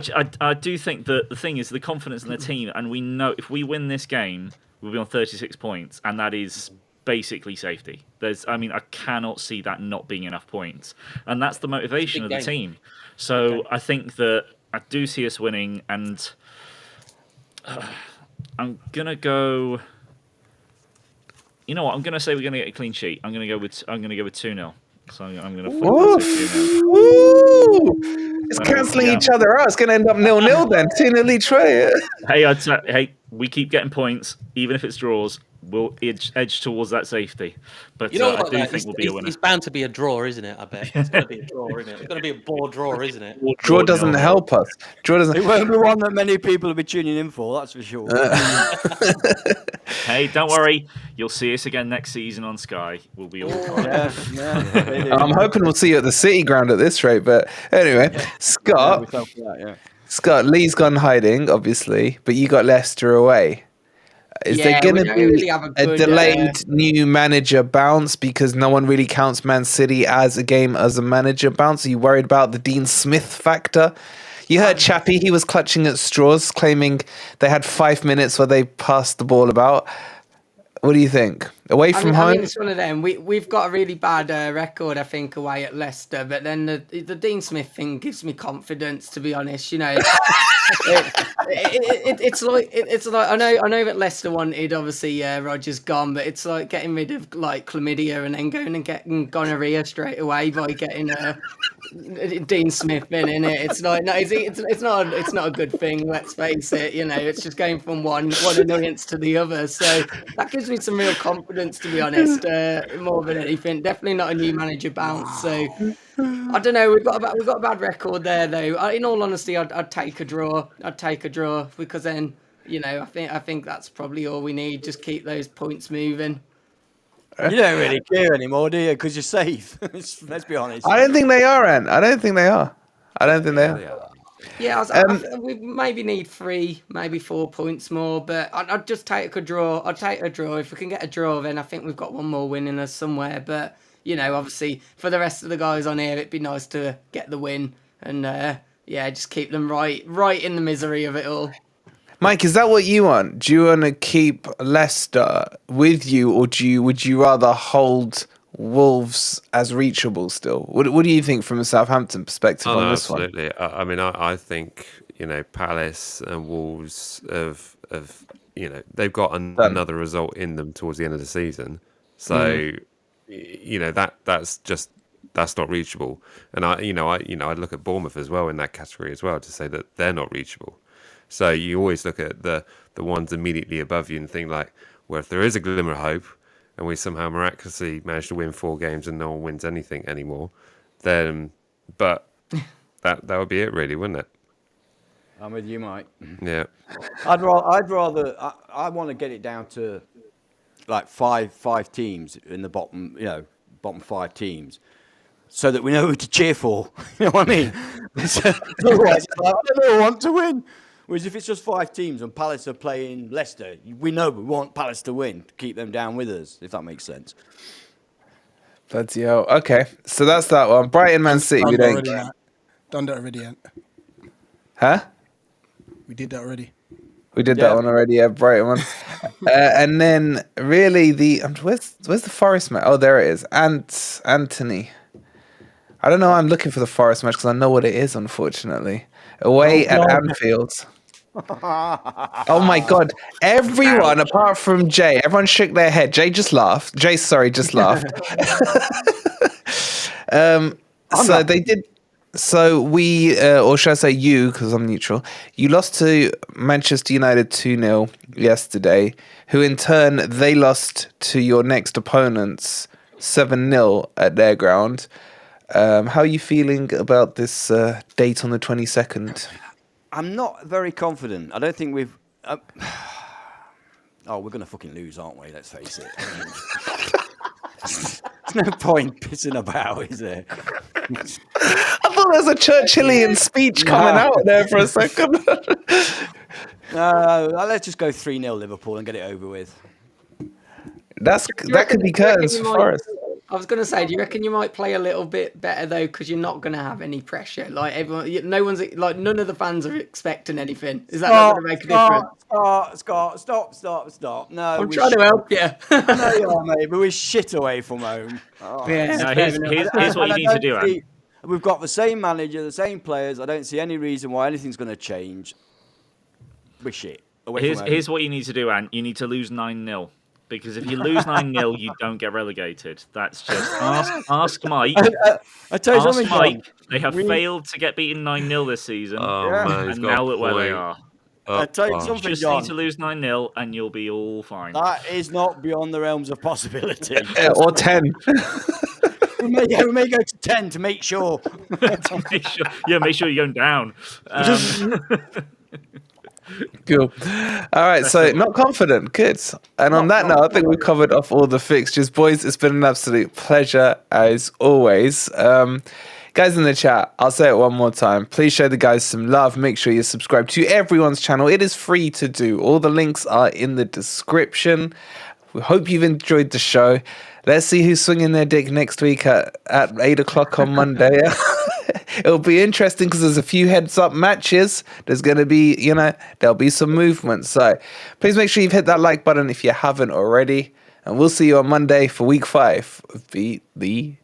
I do think that the thing is the confidence in the team, and we know if we win this game, we'll be on 36 points, and that is basically safety. I cannot see that not being enough points, and that's the motivation of the team. So I think that I do see us winning, and I'm gonna go. You know what? I'm gonna say we're gonna get a clean sheet. I'm gonna go with 2-0. So I'm going to flip it to 2-0. It's cancelling each other out. It's going to end up 0-0 then. 2-0 each way. Hey, we keep getting points, even if it's draws. We'll edge towards that safety. But I do think we'll be a winner. It's bound to be a draw, isn't it? I bet. It's going to be a draw, isn't it? It's going to be a bore draw, isn't it? Draw doesn't help us. It won't be one that many people will be tuning in for, that's for sure. Hey, don't worry. You'll see us again next season on Sky. We'll be all fine. I'm hoping we'll see you at the City ground at this rate. But anyway, Scott, Scott, Lee's gone hiding, obviously, but you got Leicester away. Is there going to be a delayed new manager bounce because no one really counts Man City as a game as a manager bounce? Are you worried about the Dean Smith factor? You heard Chappie, he was clutching at straws, claiming they had 5 minutes where they passed the ball about. What do you think? Away from home? I mean, it's one of them. We've got a really bad record, I think, away at Leicester. But then the Dean Smith thing gives me confidence, to be honest. It's like I know that Leicester wanted obviously Rodgers gone, but it's like getting rid of like chlamydia and then going and getting gonorrhea straight away by getting Dean Smith in it. It's like no, it's not a good thing. Let's face it. It's just going from one annoyance to the other. So that gives me some real confidence, to be honest. More than anything, definitely not a new manager bounce. So I don't know. We've got a bad record there, though. In all honesty, I'd take a draw. Because then I think that's probably all we need. Just keep those points moving. You don't really care anymore, do you? Because you're safe. Let's be honest. I don't think they are, Ant. I don't think they are. Yeah, we maybe need 3, maybe 4 points more, but I'd just take a draw. I'd take a draw. If we can get a draw, then I think we've got one more win in us somewhere. But, obviously, for the rest of the guys on here, it'd be nice to get the win and, just keep them right in the misery of it all. Mike, is that what you want? Do you want to keep Leicester with you, or would you rather hold Wolves as reachable still? What do you think from a Southampton perspective on this one? Absolutely. I mean, I think Palace and Wolves have they've got another result in them towards the end of the season. So that's just that's not reachable. And I look at Bournemouth as well in that category as well to say that they're not reachable. So you always look at the ones immediately above you and think like, well, if there is a glimmer of hope and we somehow miraculously manage to win 4 games and no one wins anything anymore, then that would be it really, wouldn't it? I'm with you, Mike. Yeah. I'd rather. I want to get it down to like five teams in the bottom, bottom 5 teams, so that we know who to cheer for. You know what I mean? Otherwise, I don't want to win. Whereas if it's just 5 teams and Palace are playing Leicester, we know we want Palace to win to keep them down with us, if that makes sense. Bloody hell. Okay, so that's that one. Brighton, Man City, we don't. Done that already, Ant. Huh? We did that already. We did that one already, yeah, Brighton one. And then really where's the Forest match? Oh, there it is. Anthony. I don't know. I'm looking for the Forest match because I know what it is, unfortunately. Away at Anfield. Oh my God. Everyone apart from Jay, everyone shook their head. Jay just laughed. Just laughed. So they did. So we, or should I say you, because I'm neutral, you lost to Manchester United 2-0 yesterday, who in turn, they lost to your next opponents 7-0 at their ground. How are you feeling about this date on the 22nd? I'm not very confident. I don't think we've... we're going to fucking lose, aren't we? Let's face it. There's no point pissing about, is there? I thought there was a Churchillian speech coming out there for a second. Let's just go 3-0 Liverpool and get it over with. That could be curtains for Forest. I was going to say, do you reckon you might play a little bit better though, because you're not going to have any pressure? Like everyone, none of the fans are expecting anything. Is that not going to make a difference? Stop. No, I'm trying to help you. No, you are, mate, but we're shit away from home. Yeah. No, here's what you need to do, Anne. We've got the same manager, the same players. I don't see any reason why anything's going to change. We're shit. Here's what you need to do, Anne. You need to lose 9-0. Because if you lose 9-0, you don't get relegated. That's just ask Mike. I tell you ask Mike. They have failed to get beaten 9-0 this season, and now look where they are. I tell you something, You just John. need to lose 9-0, and you'll be all fine. That is not beyond the realms of possibility. Or 10. we may go to 10 to make sure. Make sure you're going down. Cool. All right, so not confident. Good. And on that note, I think we covered off all the fixtures. Boys, it's been an absolute pleasure as always. Guys in the chat, I'll say it one more time. Please show the guys some love. Make sure you subscribe to everyone's channel. It is free to do. All the links are in the description. We hope you've enjoyed the show. Let's see who's swinging their dick next week at 8 o'clock on Monday. It'll be interesting because there's a few heads-up matches. There's going to be, there'll be some movement. So please make sure you've hit that like button if you haven't already. And we'll see you on Monday for week 5 of Beat the